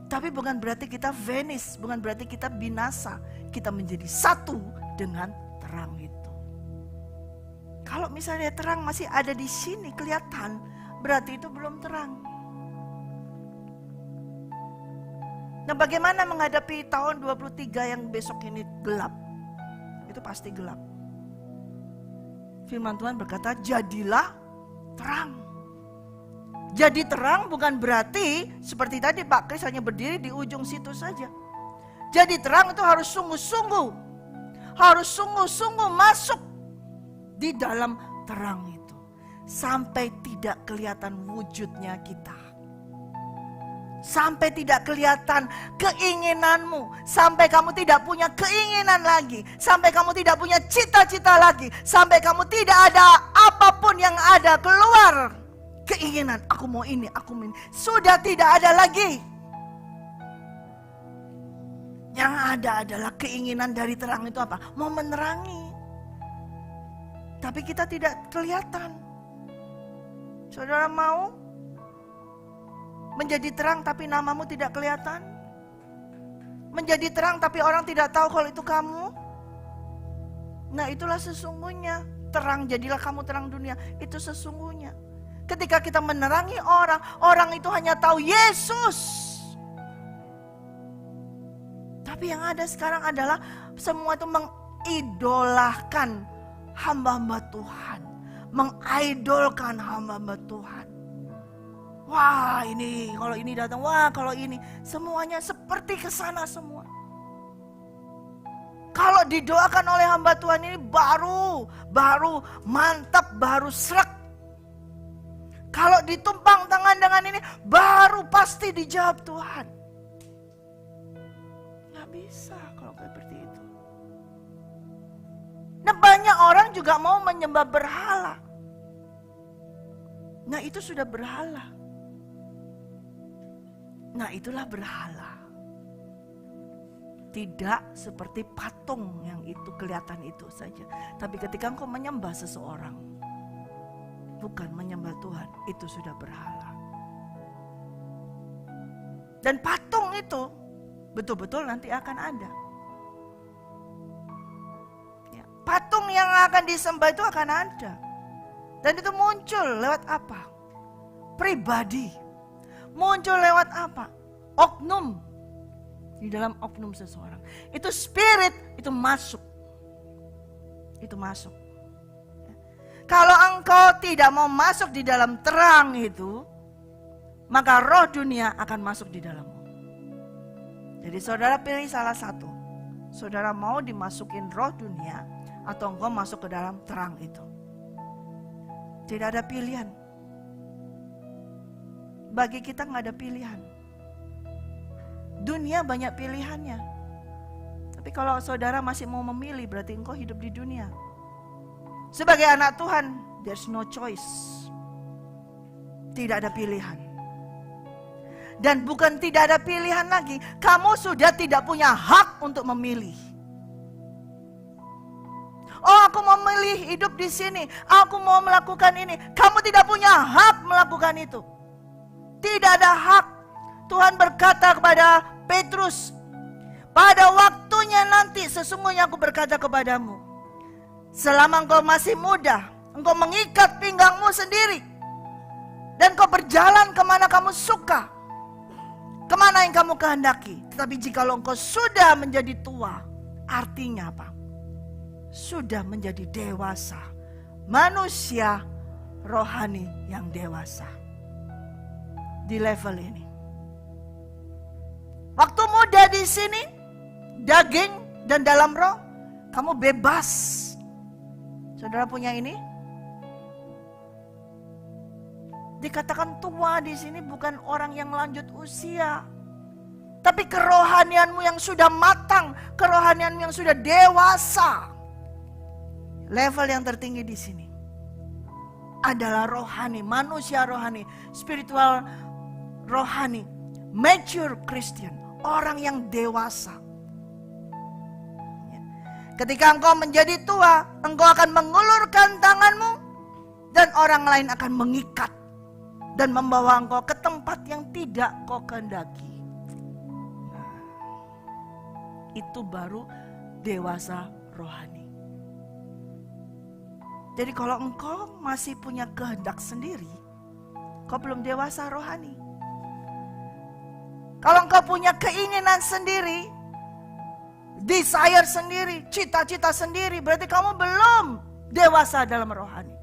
Tapi bukan berarti kita vanish, bukan berarti kita binasa. Kita menjadi satu dengan terang itu. Kalau misalnya terang masih ada di sini kelihatan, berarti itu belum terang. Nah, bagaimana menghadapi tahun 23 yang besok ini gelap? Itu pasti gelap. Firman Tuhan berkata, jadilah terang. Jadi terang bukan berarti seperti tadi Pak Kris hanya berdiri di ujung situ saja. Jadi terang itu harus sungguh-sungguh. Harus sungguh-sungguh masuk di dalam terang itu. Sampai tidak kelihatan wujudnya kita. Sampai tidak kelihatan keinginanmu. Sampai kamu tidak punya keinginan lagi. Sampai kamu tidak punya cita-cita lagi. Sampai kamu tidak ada apapun yang ada keluar. Keinginan, aku mau ini, aku mau ini. Sudah tidak ada lagi. Yang ada adalah keinginan dari terang itu apa? Mau menerangi. Tapi kita tidak kelihatan. Saudara mau menjadi terang tapi namamu tidak kelihatan? Menjadi terang tapi orang tidak tahu kalau itu kamu? Nah, itulah sesungguhnya. Terang, jadilah kamu terang dunia. Itu sesungguhnya. Ketika kita menerangi orang, orang itu hanya tahu Yesus. Tapi yang ada sekarang adalah semua itu mengidolakan hamba-hamba Tuhan. Mengidolkan hamba-hamba Tuhan. Wah ini, kalau ini datang, wah kalau ini. Semuanya seperti kesana semua. Kalau didoakan oleh hamba Tuhan ini baru mantap, baru srek. Kalau ditumpang tangan dengan ini, baru pasti dijawab Tuhan. Nggak bisa kalau seperti itu. Nah banyak orang juga mau menyembah berhala. Nah itu sudah berhala. Nah itulah berhala. Tidak seperti patung yang itu kelihatan itu saja. Tapi ketika engkau menyembah seseorang, bukan menyembah Tuhan, itu sudah berhala. Dan patung itu betul-betul nanti akan ada. Ya, patung yang akan disembah itu akan ada. Dan itu muncul lewat apa? Pribadi. Muncul lewat apa? Oknum. Di dalam oknum seseorang. Itu spirit, itu masuk. Itu masuk. Kalau engkau tidak mau masuk di dalam terang itu, maka roh dunia akan masuk di dalammu. Jadi saudara pilih salah satu. Saudara mau dimasukin roh dunia, atau engkau masuk ke dalam terang itu. Tidak ada pilihan. Bagi kita nggak ada pilihan. Dunia banyak pilihannya. Tapi kalau saudara masih mau memilih, berarti engkau hidup di dunia. Sebagai anak Tuhan, there's no choice. Tidak ada pilihan. Dan bukan tidak ada pilihan lagi, kamu sudah tidak punya hak untuk memilih. Oh, aku mau memilih hidup di sini, aku mau melakukan ini. Kamu tidak punya hak melakukan itu. Tidak ada hak. Tuhan berkata kepada Petrus, pada waktunya nanti sesungguhnya aku berkata kepadamu, selama engkau masih muda, engkau mengikat pinggangmu sendiri, dan kau berjalan kemana kamu suka, kemana yang kamu kehendaki. Tetapi jikalau engkau sudah menjadi tua, artinya apa? Sudah menjadi dewasa, manusia rohani yang dewasa. Di level ini. Waktu muda di sini, daging dan dalam roh, kamu bebas. Saudara punya ini? Dikatakan tua di sini bukan orang yang lanjut usia, tapi kerohanianmu yang sudah matang, kerohanianmu yang sudah dewasa. Level yang tertinggi di sini adalah rohani, manusia rohani, spiritual rohani, mature Christian. Orang yang dewasa. Ketika engkau menjadi tua, engkau akan mengulurkan tanganmu dan orang lain akan mengikat dan membawa engkau ke tempat yang tidak kau kehendaki. Itu baru dewasa rohani. Jadi kalau engkau masih punya kehendak sendiri, kau belum dewasa rohani. Kalau engkau punya keinginan sendiri, desire sendiri, cita-cita sendiri, berarti kamu belum dewasa dalam rohani.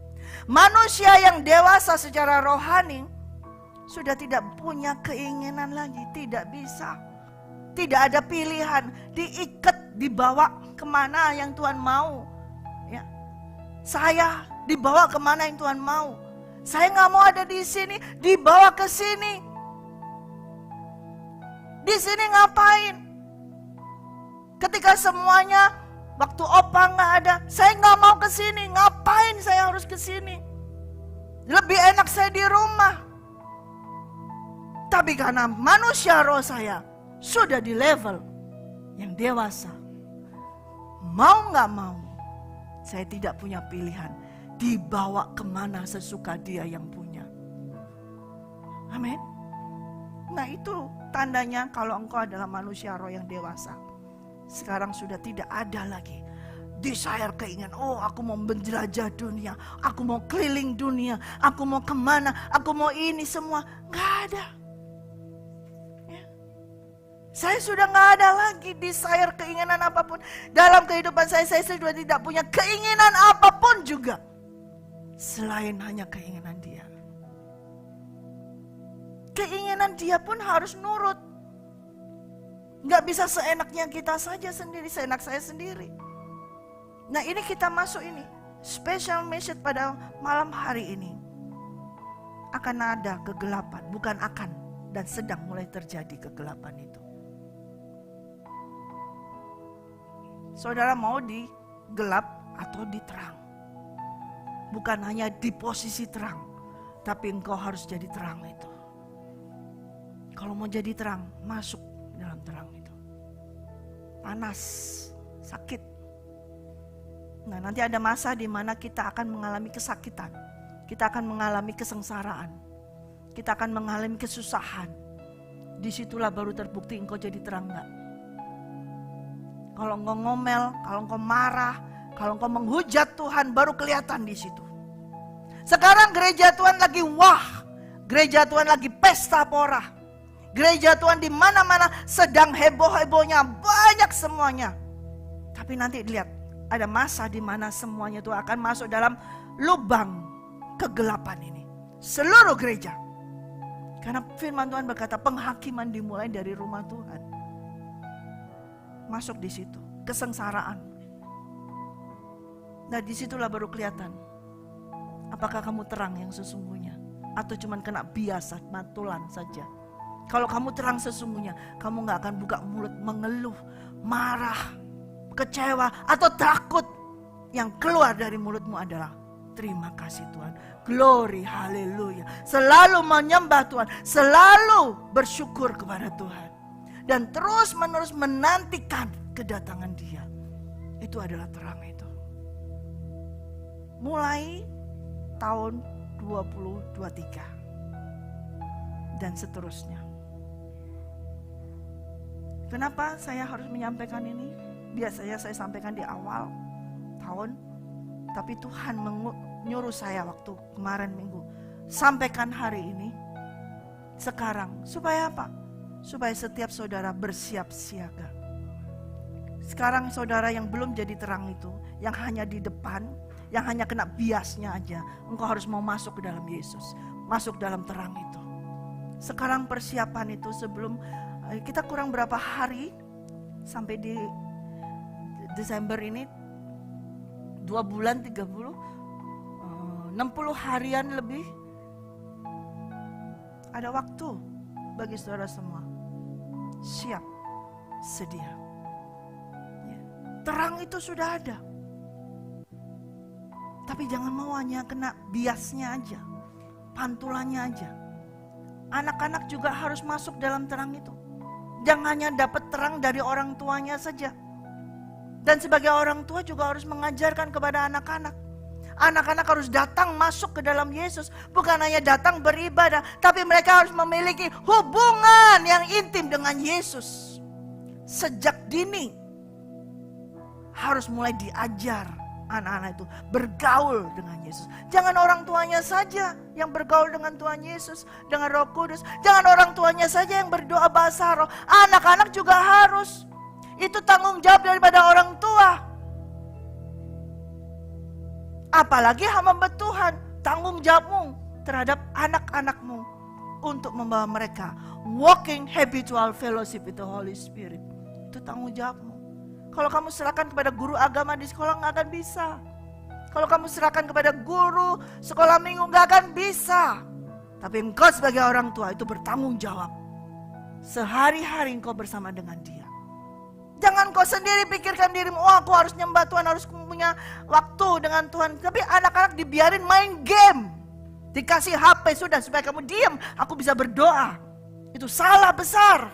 Manusia yang dewasa secara rohani sudah tidak punya keinginan lagi, tidak bisa. Tidak ada pilihan, diikat, dibawa kemana yang Tuhan mau. Ya. Saya dibawa kemana yang Tuhan mau. Saya nggak mau ada di sini, dibawa ke sini. Di sini ngapain? Ketika semuanya waktu opa nggak ada, saya nggak mau ke sini. Ngapain saya harus ke sini? Lebih enak saya di rumah. Tapi karena manusia roh saya sudah di level yang dewasa, mau nggak mau, saya tidak punya pilihan. Dibawa kemana sesuka dia yang punya. Amin. Nah itu tandanya kalau engkau adalah manusia roh yang dewasa. Sekarang sudah tidak ada lagi desire, keinginan, oh aku mau menjelajah dunia, aku mau keliling dunia, aku mau kemana, aku mau ini semua. Gak ada. Ya. Saya sudah gak ada lagi desire, keinginan apapun. Dalam kehidupan saya sudah tidak punya keinginan apapun juga. Selain hanya keinginan Dia. Keinginan Dia pun harus nurut. Gak bisa seenaknya kita saja sendiri, seenak saya sendiri. Nah ini kita masuk ini. Special message pada malam hari ini. Akan ada kegelapan, bukan akan. Dan sedang mulai terjadi kegelapan itu. Saudara mau di gelap atau di terang. Bukan hanya di posisi terang, tapi engkau harus jadi terang itu. Kalau mau jadi terang, masuk dalam terang itu. Panas, sakit. Nah, nanti ada masa di mana kita akan mengalami kesakitan. Kita akan mengalami kesengsaraan. Kita akan mengalami kesusahan. Disitulah baru terbukti engkau jadi terang enggak. Kalau engkau ngomel, kalau engkau marah, kalau engkau menghujat Tuhan, baru kelihatan di situ. Sekarang gereja Tuhan lagi wah, gereja Tuhan lagi pesta pora, gereja Tuhan di mana-mana sedang heboh-hebohnya, banyak semuanya. Tapi nanti lihat, ada masa di mana semuanya itu akan masuk dalam lubang kegelapan ini. Seluruh gereja. Karena firman Tuhan berkata penghakiman dimulai dari rumah Tuhan. Masuk di situ, kesengsaraan. Nah disitulah baru kelihatan. Apakah kamu terang yang sesungguhnya? Atau cuman kena bias, matulan saja. Kalau kamu terang sesungguhnya, kamu gak akan buka mulut mengeluh, marah, kecewa, atau takut. Yang keluar dari mulutmu adalah terima kasih Tuhan, glory, haleluya. Selalu menyembah Tuhan, selalu bersyukur kepada Tuhan. Dan terus menerus menantikan kedatangan Dia. Itu adalah terang itu. Mulai tahun 2023. Dan seterusnya. Kenapa saya harus menyampaikan ini? Biasanya saya sampaikan di awal tahun. Tapi Tuhan menyuruh saya waktu kemarin minggu. Sampaikan hari ini. Sekarang. Supaya apa? Supaya setiap saudara bersiap siaga. Sekarang saudara yang belum jadi terang itu, yang hanya di depan, yang hanya kena biasnya aja, engkau harus mau masuk ke dalam Yesus, masuk dalam terang itu. Sekarang persiapan itu sebelum, kita kurang berapa hari sampai di Desember ini, 2 bulan 30, 60 harian lebih, ada waktu bagi saudara semua. Siap, sedia. Ya. Terang itu sudah ada. Tapi jangan mau hanya kena biasnya aja, pantulannya aja. Anak-anak juga harus masuk dalam terang itu. Jangan hanya dapat terang dari orang tuanya saja. Dan sebagai orang tua juga harus mengajarkan kepada anak-anak. Anak-anak harus datang masuk ke dalam Yesus. Bukan hanya datang beribadah, tapi mereka harus memiliki hubungan yang intim dengan Yesus. Sejak dini harus mulai diajar anak-anak itu bergaul dengan Yesus. Jangan orang tuanya saja yang bergaul dengan Tuhan Yesus, dengan Roh Kudus. Jangan orang tuanya saja yang berdoa bahasa roh. Anak-anak juga harus. Itu tanggung jawab daripada orang tua. Apalagi hamba Tuhan, tanggung jawabmu terhadap anak-anakmu untuk membawa mereka walking habitual fellowship with the Holy Spirit. Itu tanggung jawabmu. Kalau kamu serahkan kepada guru agama di sekolah gak akan bisa. Kalau kamu serahkan kepada guru sekolah minggu gak akan bisa. Tapi engkau sebagai orang tua itu bertanggung jawab. Sehari-hari engkau bersama dengan Dia. Jangan kau sendiri pikirkan dirimu, oh aku harus nyembah Tuhan, harus punya waktu dengan Tuhan. Tapi anak-anak dibiarin main game. Dikasih HP sudah supaya kamu diam, aku bisa berdoa. Itu salah besar.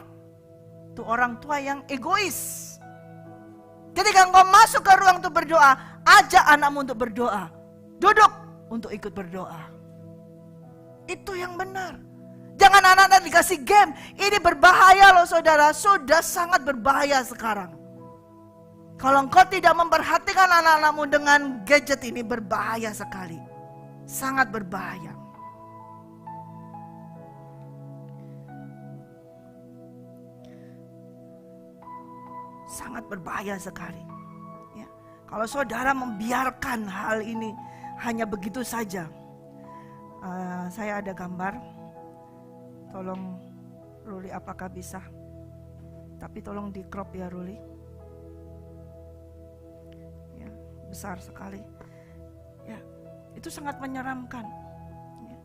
Itu orang tua yang egois. Ketika engkau masuk ke ruang untuk berdoa, ajak anakmu untuk berdoa. Duduk untuk ikut berdoa. Itu yang benar. Jangan anak-anak dikasih game. Ini berbahaya loh saudara. Sudah sangat berbahaya sekarang. Kalau engkau tidak memperhatikan anak-anakmu dengan gadget ini, berbahaya sekali. Sangat berbahaya. sangat berbahaya sekali. Ya. Kalau saudara membiarkan hal ini hanya begitu saja. Saya ada gambar, tolong Ruli apakah bisa? Tapi tolong di crop ya Ruli. Ya, besar sekali. Ya, itu sangat menyeramkan. Ya,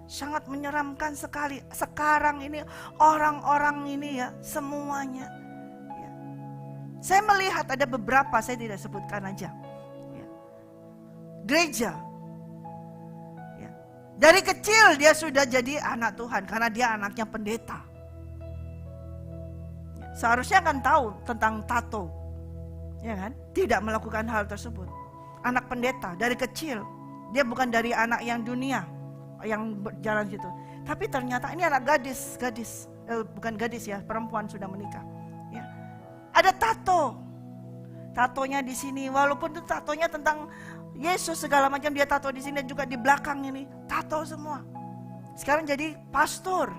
sangat menyeramkan sekali. Sekarang ini orang-orang ini ya semuanya. Ya. Saya melihat ada beberapa, saya tidak sebutkan aja. Ya. Gereja. Dari kecil dia sudah jadi anak Tuhan karena dia anaknya pendeta. Seharusnya kan tahu tentang tato, ya kan? Tidak melakukan hal tersebut. Anak pendeta dari kecil, dia bukan dari anak yang dunia, yang berjalan situ. Tapi ternyata ini anak gadis, bukan gadis ya, perempuan sudah menikah. Ya. Ada tatonya di sini, walaupun itu tatonya tentang Yesus segala macam dia tato di sini dan juga di belakang ini tato semua. Sekarang jadi pastor.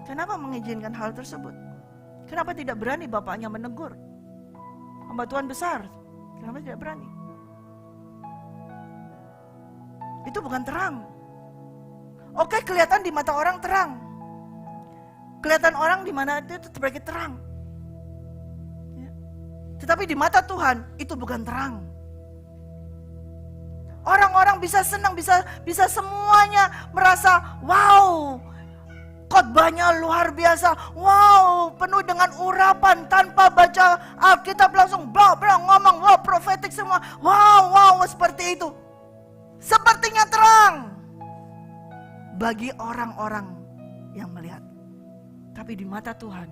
Kenapa mengizinkan hal tersebut? Kenapa tidak berani bapaknya menegur? Hamba Tuhan besar. Kenapa tidak berani? Itu bukan terang. Oke, kelihatan di mata orang terang. Kelihatan orang di mana itu sebagai terang. Ya. Tetapi di mata Tuhan itu bukan terang. Orang-orang bisa senang, bisa semuanya merasa wow, khotbahnya luar biasa, wow, penuh dengan urapan tanpa baca Alkitab langsung bla bla ngomong, wow, profetik semua, wow, seperti itu. Sepertinya terang bagi orang-orang yang melihat, tapi di mata Tuhan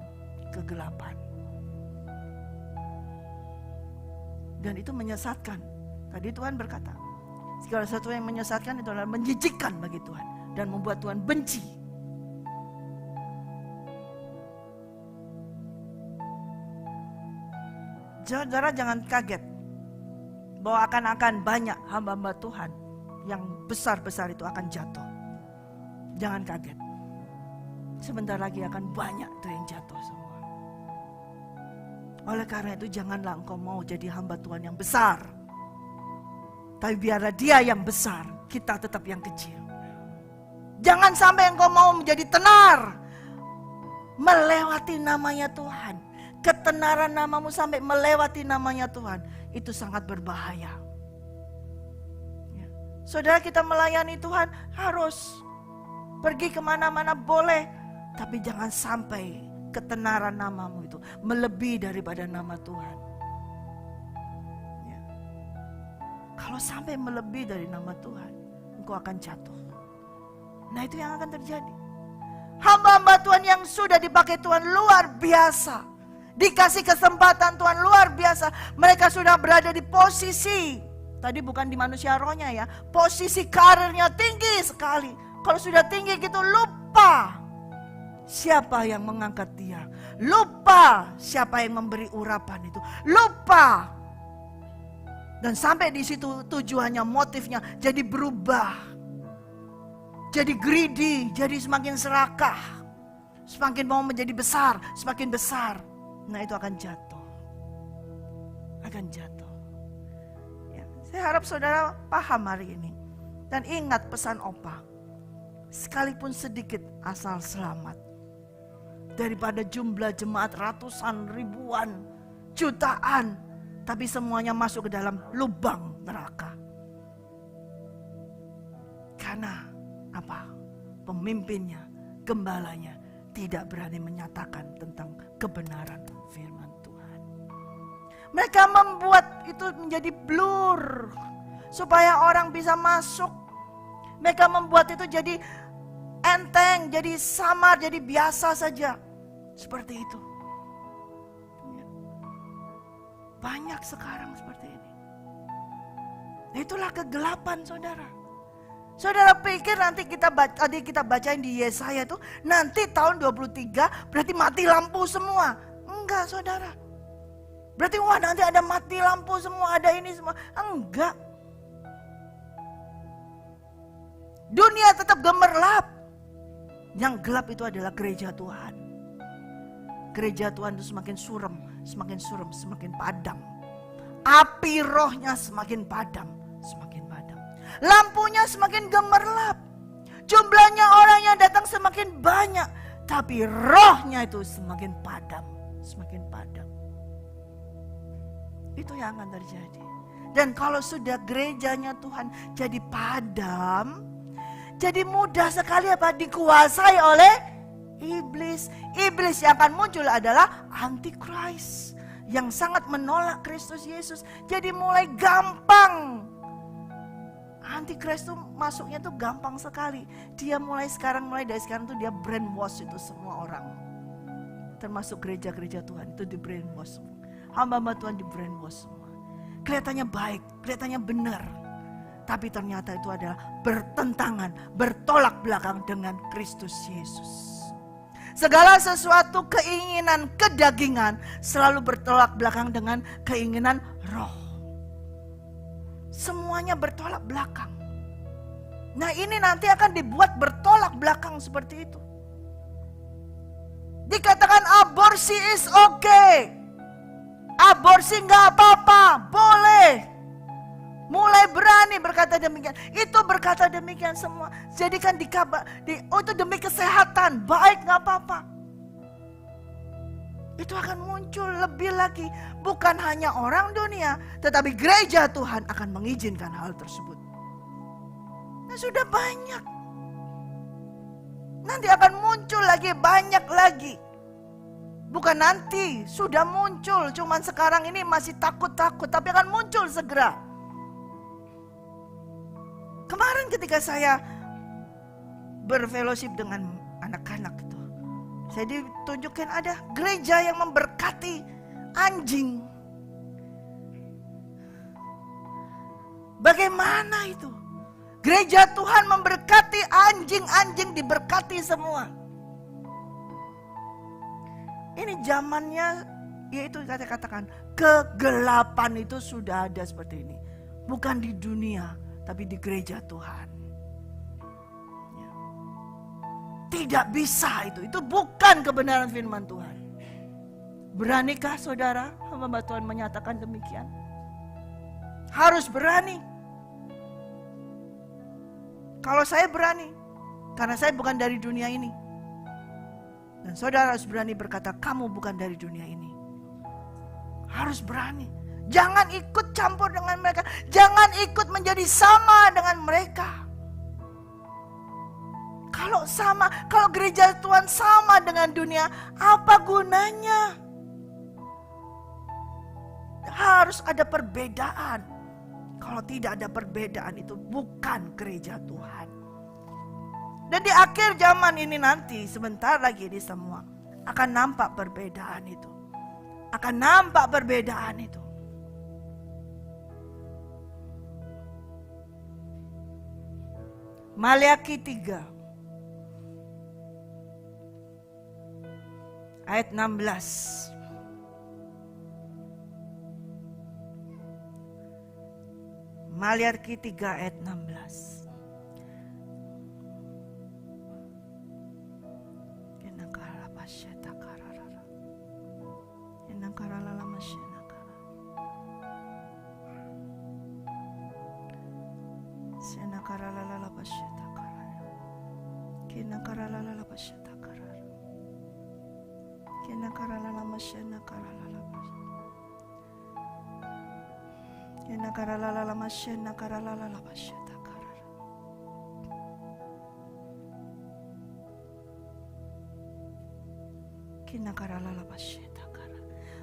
kegelapan. Dan itu menyesatkan. Tadi Tuhan berkata, segala sesuatu yang menyesatkan itu adalah menjijikkan bagi Tuhan dan membuat Tuhan benci. Saudara jangan kaget bahwa akan banyak hamba-hamba Tuhan yang besar-besar itu akan jatuh. Jangan kaget. Sebentar lagi akan banyak tuh yang jatuh semua. Oleh karena itu janganlah engkau mau jadi hamba Tuhan yang besar. Tapi biarlah dia yang besar, kita tetap yang kecil. Jangan sampai engkau mau menjadi tenar, melewati namanya Tuhan. Ketenaran namamu sampai melewati namanya Tuhan, itu sangat berbahaya. Ya. Saudara, kita melayani Tuhan harus pergi kemana-mana boleh, tapi jangan sampai ketenaran namamu itu melebihi daripada nama Tuhan. Kalau sampai melebihi dari nama Tuhan, engkau akan jatuh. Nah, itu yang akan terjadi. Hamba-hamba Tuhan yang sudah dipakai Tuhan luar biasa, dikasih kesempatan Tuhan luar biasa. Mereka sudah berada di posisi, tadi bukan di manusia rohnya ya, posisi karirnya tinggi sekali. Kalau sudah tinggi gitu lupa siapa yang mengangkat dia, lupa siapa yang memberi urapan itu, lupa. Dan sampai di situ tujuannya, motifnya jadi berubah. Jadi greedy, jadi semakin serakah. Semakin mau menjadi besar, semakin besar. Nah, itu akan jatuh. Akan jatuh. Ya, saya harap saudara paham hari ini. Dan ingat pesan Opa. Sekalipun sedikit asal selamat. Daripada jumlah jemaat ratusan, ribuan, jutaan. Tapi semuanya masuk ke dalam lubang neraka. Karena apa? Pemimpinnya, gembalanya tidak berani menyatakan tentang kebenaran firman Tuhan. Mereka membuat itu menjadi blur supaya orang bisa masuk. Mereka membuat itu jadi enteng, jadi samar, jadi biasa saja. Seperti itu. Banyak sekarang seperti ini. Itulah kegelapan, saudara. Saudara pikir nanti kita bacain di Yesaya itu nanti tahun 23 berarti mati lampu semua. Enggak, saudara. Berarti wah nanti ada mati lampu semua, ada ini semua. Enggak. Dunia tetap gemerlap. Yang gelap itu adalah gereja Tuhan. gereja Tuhan itu semakin suram, semakin padam. Api rohnya semakin padam, semakin padam. Lampunya semakin gemerlap. Jumlahnya orang yang datang semakin banyak, tapi rohnya itu semakin padam, semakin padam. Itu yang akan terjadi. Dan kalau sudah gerejanya Tuhan jadi padam, jadi mudah sekali dikuasai oleh iblis. Iblis yang akan muncul adalah antikris yang sangat menolak Kristus Yesus. Jadi mulai gampang. Antikris itu masuknya tuh gampang sekali. Dia mulai dari sekarang tuh dia brainwash itu semua orang. Termasuk gereja-gereja Tuhan itu di brainwash. Hamba-hamba Tuhan di brainwash semua. Kelihatannya baik, kelihatannya benar. Tapi ternyata itu adalah bertentangan, bertolak belakang dengan Kristus Yesus. Segala sesuatu keinginan kedagingan selalu bertolak belakang dengan keinginan roh. Semuanya bertolak belakang. Nah ini nanti akan dibuat bertolak belakang seperti itu. Dikatakan aborsi is okay. Aborsi gak apa-apa, boleh. Mulai berani berkata demikian. Itu berkata demikian semua. Jadikan itu demi kesehatan, baik gak apa-apa. Itu akan muncul lebih lagi. Bukan hanya orang dunia, tetapi gereja Tuhan akan mengizinkan hal tersebut. Nah sudah banyak. Nanti akan muncul lagi, banyak lagi. Bukan nanti, sudah muncul. Cuman sekarang ini masih takut-takut, tapi akan muncul segera. Kemarin ketika saya berfellowship dengan anak-anak itu, saya ditunjukkan ada gereja yang memberkati anjing. Bagaimana itu? Gereja Tuhan memberkati anjing-anjing, diberkati semua. Ini zamannya, yaitu katakan kegelapan itu sudah ada seperti ini. Bukan di dunia, tapi di gereja Tuhan. Ya. Tidak bisa itu bukan kebenaran firman Tuhan. Beranikah saudara, hamba Tuhan menyatakan demikian? Harus berani. Kalau saya berani, karena saya bukan dari dunia ini. Dan saudara harus berani berkata, kamu bukan dari dunia ini. Harus berani. Jangan ikut campur dengan mereka. Jangan ikut menjadi sama dengan mereka. Kalau gereja Tuhan sama dengan dunia, apa gunanya? Harus ada perbedaan. Kalau tidak ada perbedaan, itu bukan gereja Tuhan. Dan di akhir zaman ini nanti, sebentar lagi ini semua akan nampak perbedaan itu. Akan nampak perbedaan itu. Maliaki 3 ayat 16. Maliaki 3 ayat 16.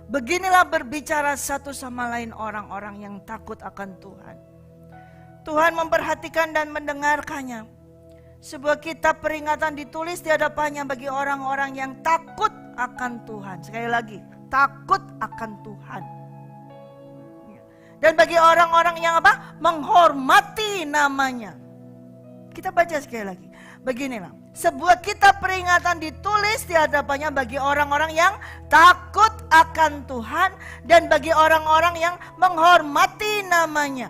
Beginilah berbicara satu sama lain orang-orang yang takut akan Tuhan. Tuhan memperhatikan dan mendengarkannya. Sebuah kitab peringatan ditulis di hadapannya bagi orang-orang yang takut akan Tuhan. Sekali lagi, takut akan Tuhan. Dan bagi orang-orang yang menghormati namanya. Kita baca sekali lagi. Beginilah, sebuah kitab peringatan ditulis di hadapannya bagi orang-orang yang takut akan Tuhan dan bagi orang-orang yang menghormati namanya.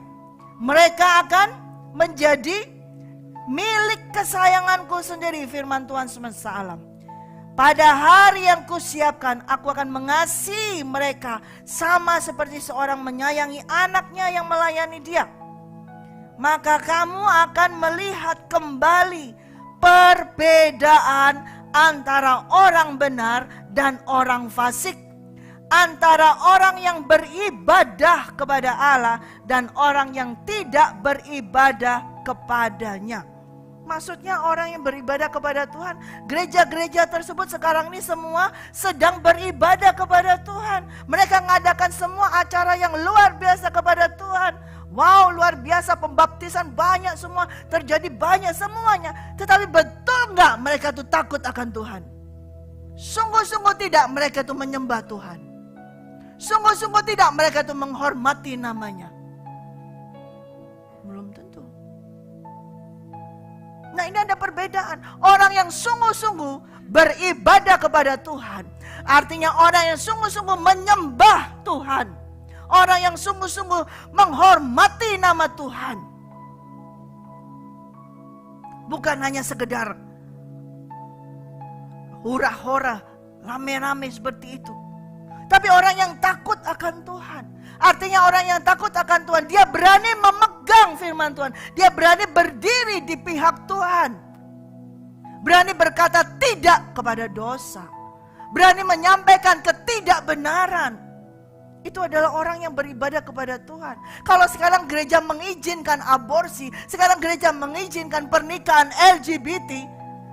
Mereka akan menjadi milik kesayanganku sendiri, firman Tuhan semesta alam. Pada hari yang kusiapkan, aku akan mengasihi mereka sama seperti seorang menyayangi anaknya yang melayani dia. Maka kamu akan melihat kembali perbedaan antara orang benar dan orang fasik, antara orang yang beribadah kepada Allah dan orang yang tidak beribadah kepadanya. Maksudnya orang yang beribadah kepada Tuhan. Gereja-gereja tersebut sekarang ini semua sedang beribadah kepada Tuhan. Mereka mengadakan semua acara yang luar biasa kepada Tuhan. Wow, luar biasa, pembaptisan banyak semua, terjadi banyak semuanya. Tetapi betul nggak mereka itu takut akan Tuhan? Sungguh-sungguh tidak mereka itu menyembah Tuhan. Sungguh-sungguh tidak mereka itu menghormati namanya. Belum tentu. Nah, ini ada perbedaan. Orang yang sungguh-sungguh beribadah kepada Tuhan, artinya orang yang sungguh-sungguh menyembah Tuhan, orang yang sungguh-sungguh menghormati nama Tuhan, bukan hanya sekedar hura-hura, rame-rame seperti itu. Tapi orang yang takut akan Tuhan. Artinya orang yang takut akan Tuhan, dia berani memegang firman Tuhan. Dia berani berdiri di pihak Tuhan. Berani berkata tidak kepada dosa. Berani menyampaikan ketidakbenaran. Itu adalah orang yang beribadah kepada Tuhan. Kalau sekarang gereja mengizinkan aborsi, sekarang gereja mengizinkan pernikahan LGBT,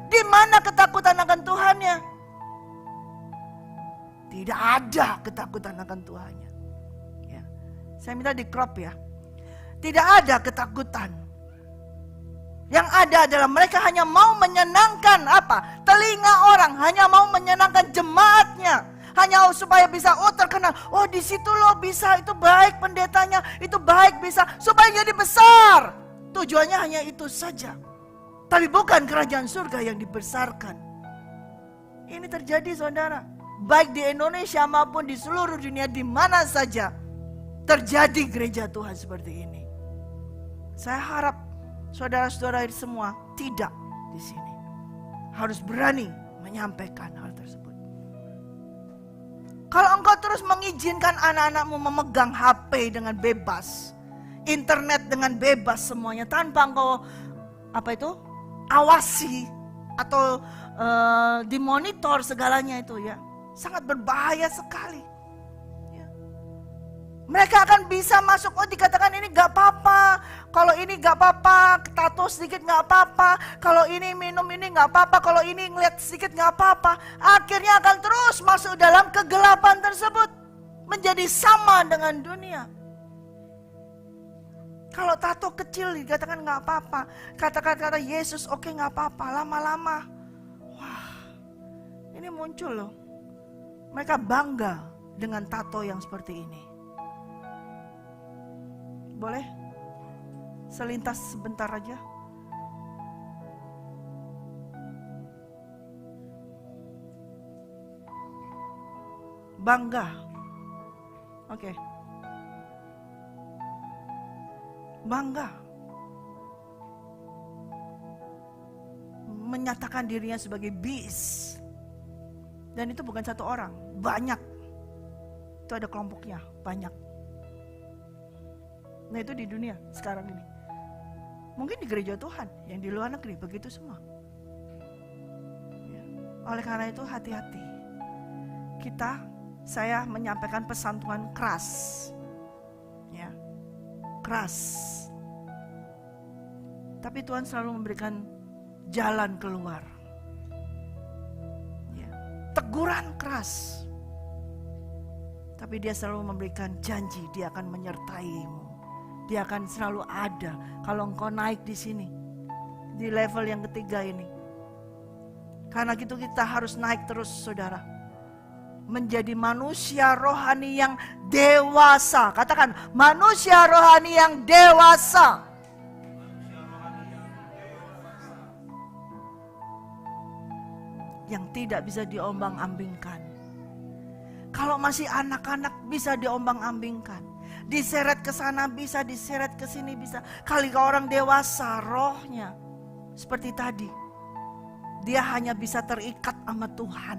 di mana ketakutan akan Tuhannya? Tidak ada ketakutan akan Tuhannya. Ya. Saya minta di crop ya. Tidak ada ketakutan. Yang ada adalah mereka hanya mau menyenangkan apa? Telinga orang, hanya mau menyenangkan jemaatnya. Hanya supaya bisa terkenal. Oh, di situ loh bisa, itu baik pendetanya, itu baik bisa supaya jadi besar. Tujuannya hanya itu saja. Tapi bukan kerajaan surga yang dibesarkan. Ini terjadi saudara. Baik di Indonesia maupun di seluruh dunia, di mana saja terjadi gereja Tuhan seperti ini. Saya harap saudara-saudara semua tidak di sini. Harus berani menyampaikan hal tersebut. Kalau engkau terus mengizinkan anak-anakmu memegang HP dengan bebas, internet dengan bebas semuanya, tanpa engkau awasi atau dimonitor segalanya itu ya, sangat berbahaya sekali. Ya. Mereka akan bisa masuk, dikatakan ini gak apa-apa, kalau ini gak apa-apa, tato sedikit gak apa-apa, kalau ini minum ini gak apa-apa, kalau ini ngeliat sedikit gak apa-apa. Akhirnya akan terus masuk dalam kegelapan tersebut, menjadi sama dengan dunia. Kalau tato kecil dikatakan gak apa-apa, kata-kata Yesus oke gak apa-apa, lama-lama wah, ini muncul loh. Mereka bangga dengan tato yang seperti ini. Boleh? Selintas sebentar aja. Bangga. Oke. Bangga. Menyatakan dirinya sebagai beast. Dan itu bukan satu orang, banyak. Itu ada kelompoknya, banyak. Nah itu di dunia sekarang ini. Mungkin di gereja Tuhan, yang di luar negeri begitu semua. Ya. Oleh karena itu hati-hati. Saya menyampaikan pesan Tuhan keras. Ya, keras. Tapi Tuhan selalu memberikan jalan keluar. Teguran keras, tapi dia selalu memberikan janji, dia akan menyertaimu, dia akan selalu ada. Kalau engkau naik di sini, di level yang ketiga ini, karena gitu kita harus naik terus saudara, menjadi manusia rohani yang dewasa. Katakan, manusia rohani yang dewasa. Yang tidak bisa diombang-ambingkan. Kalau masih anak-anak bisa diombang-ambingkan. Diseret ke sana bisa, diseret ke sini bisa. Kali orang dewasa rohnya seperti tadi. Dia hanya bisa terikat sama Tuhan.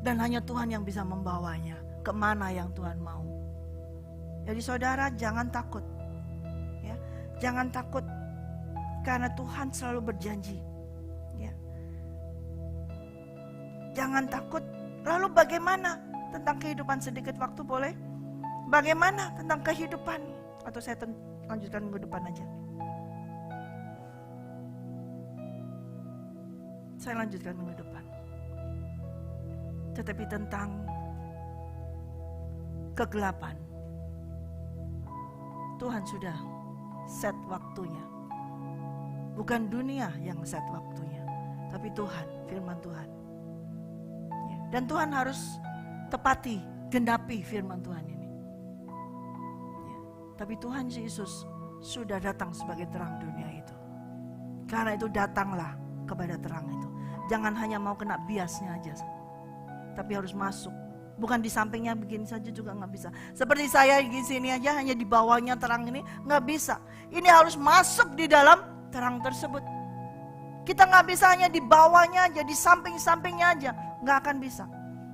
Dan hanya Tuhan yang bisa membawanya kemana yang Tuhan mau. Jadi saudara jangan takut. Ya, jangan takut karena Tuhan selalu berjanji. Ya. Jangan takut. Lalu bagaimana tentang kehidupan sedikit waktu boleh? Bagaimana tentang kehidupan? Atau saya lanjutkan minggu depan aja. Saya lanjutkan minggu depan. Tetapi tentang kegelapan, Tuhan sudah set waktunya. Bukan dunia yang set waktunya, tapi Tuhan, firman Tuhan. Ya, dan Tuhan harus tepati, genapi firman Tuhan ini. Ya, tapi Tuhan Yesus sudah datang sebagai terang dunia itu. Karena itu datanglah kepada terang itu. Jangan hanya mau kena biasnya aja, tapi harus masuk. Bukan di sampingnya begini saja juga nggak bisa. Seperti saya di sini aja hanya di bawahnya terang ini nggak bisa. Ini harus masuk di dalam terang tersebut. Kita nggak bisa hanya di bawahnya aja, di samping-sampingnya aja, nggak akan bisa.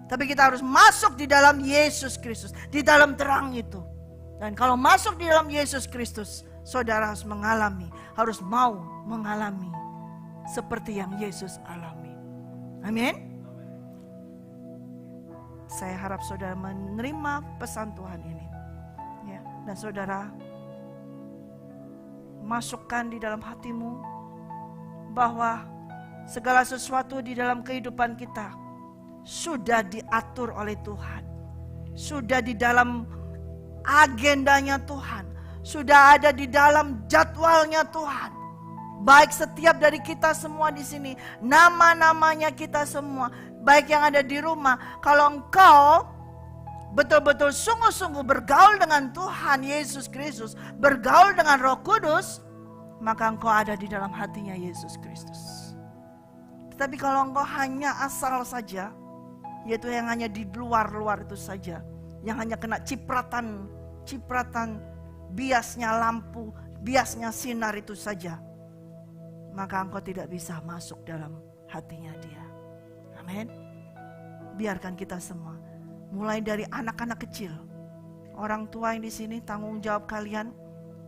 Tapi kita harus masuk di dalam Yesus Kristus, di dalam terang itu. Dan kalau masuk di dalam Yesus Kristus, saudara harus mengalami, harus mau mengalami seperti yang Yesus alami. Amin. Saya harap saudara menerima pesan Tuhan ini. Ya, dan saudara masukkan di dalam hatimu bahwa segala sesuatu di dalam kehidupan kita sudah diatur oleh Tuhan. Sudah di dalam agendanya Tuhan. Sudah ada di dalam jadwalnya Tuhan. Baik setiap dari kita semua di sini, nama-namanya kita semua, baik yang ada di rumah, kalau engkau betul-betul sungguh-sungguh bergaul dengan Tuhan Yesus Kristus, bergaul dengan Roh Kudus, maka engkau ada di dalam hatinya Yesus Kristus. Tetapi kalau engkau hanya asal saja, yaitu yang hanya di luar-luar itu saja, yang hanya kena cipratan biasnya lampu, biasnya sinar itu saja, maka engkau tidak bisa masuk dalam hatinya Dia. Amin. Biarkan kita semua, mulai dari anak-anak kecil, orang tua yang di sini, tanggung jawab kalian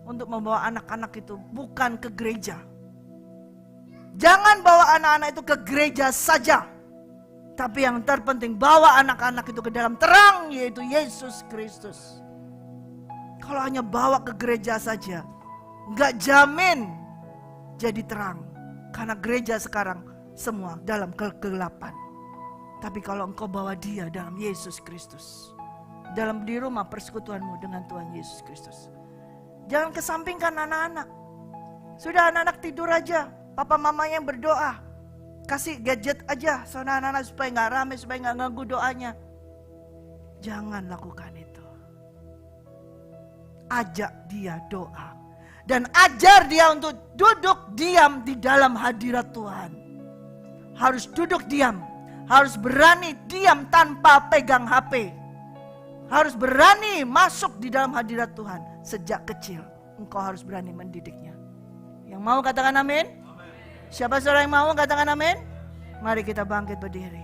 untuk membawa anak-anak itu bukan ke gereja. Jangan bawa anak-anak itu ke gereja saja, tapi yang terpenting bawa anak-anak itu ke dalam terang, yaitu Yesus Kristus. Kalau hanya bawa ke gereja saja, nggak jamin jadi terang, karena gereja sekarang semua dalam kegelapan. Tapi kalau engkau bawa dia dalam Yesus Kristus, dalam di rumah persekutuanmu dengan Tuhan Yesus Kristus, jangan kesampingkan anak-anak. Sudah anak-anak tidur aja, papa mamanya yang berdoa, kasih gadget aja soalnya anak-anak supaya nggak rame, supaya nggak ganggu doanya. Jangan lakukan itu. Ajak dia doa. Dan ajar dia untuk duduk diam di dalam hadirat Tuhan. Harus duduk diam. Harus berani diam tanpa pegang HP. Harus berani masuk di dalam hadirat Tuhan. Sejak kecil engkau harus berani mendidiknya. Yang mau katakan amin? Siapa saudara yang mau katakan amin? Mari kita bangkit berdiri.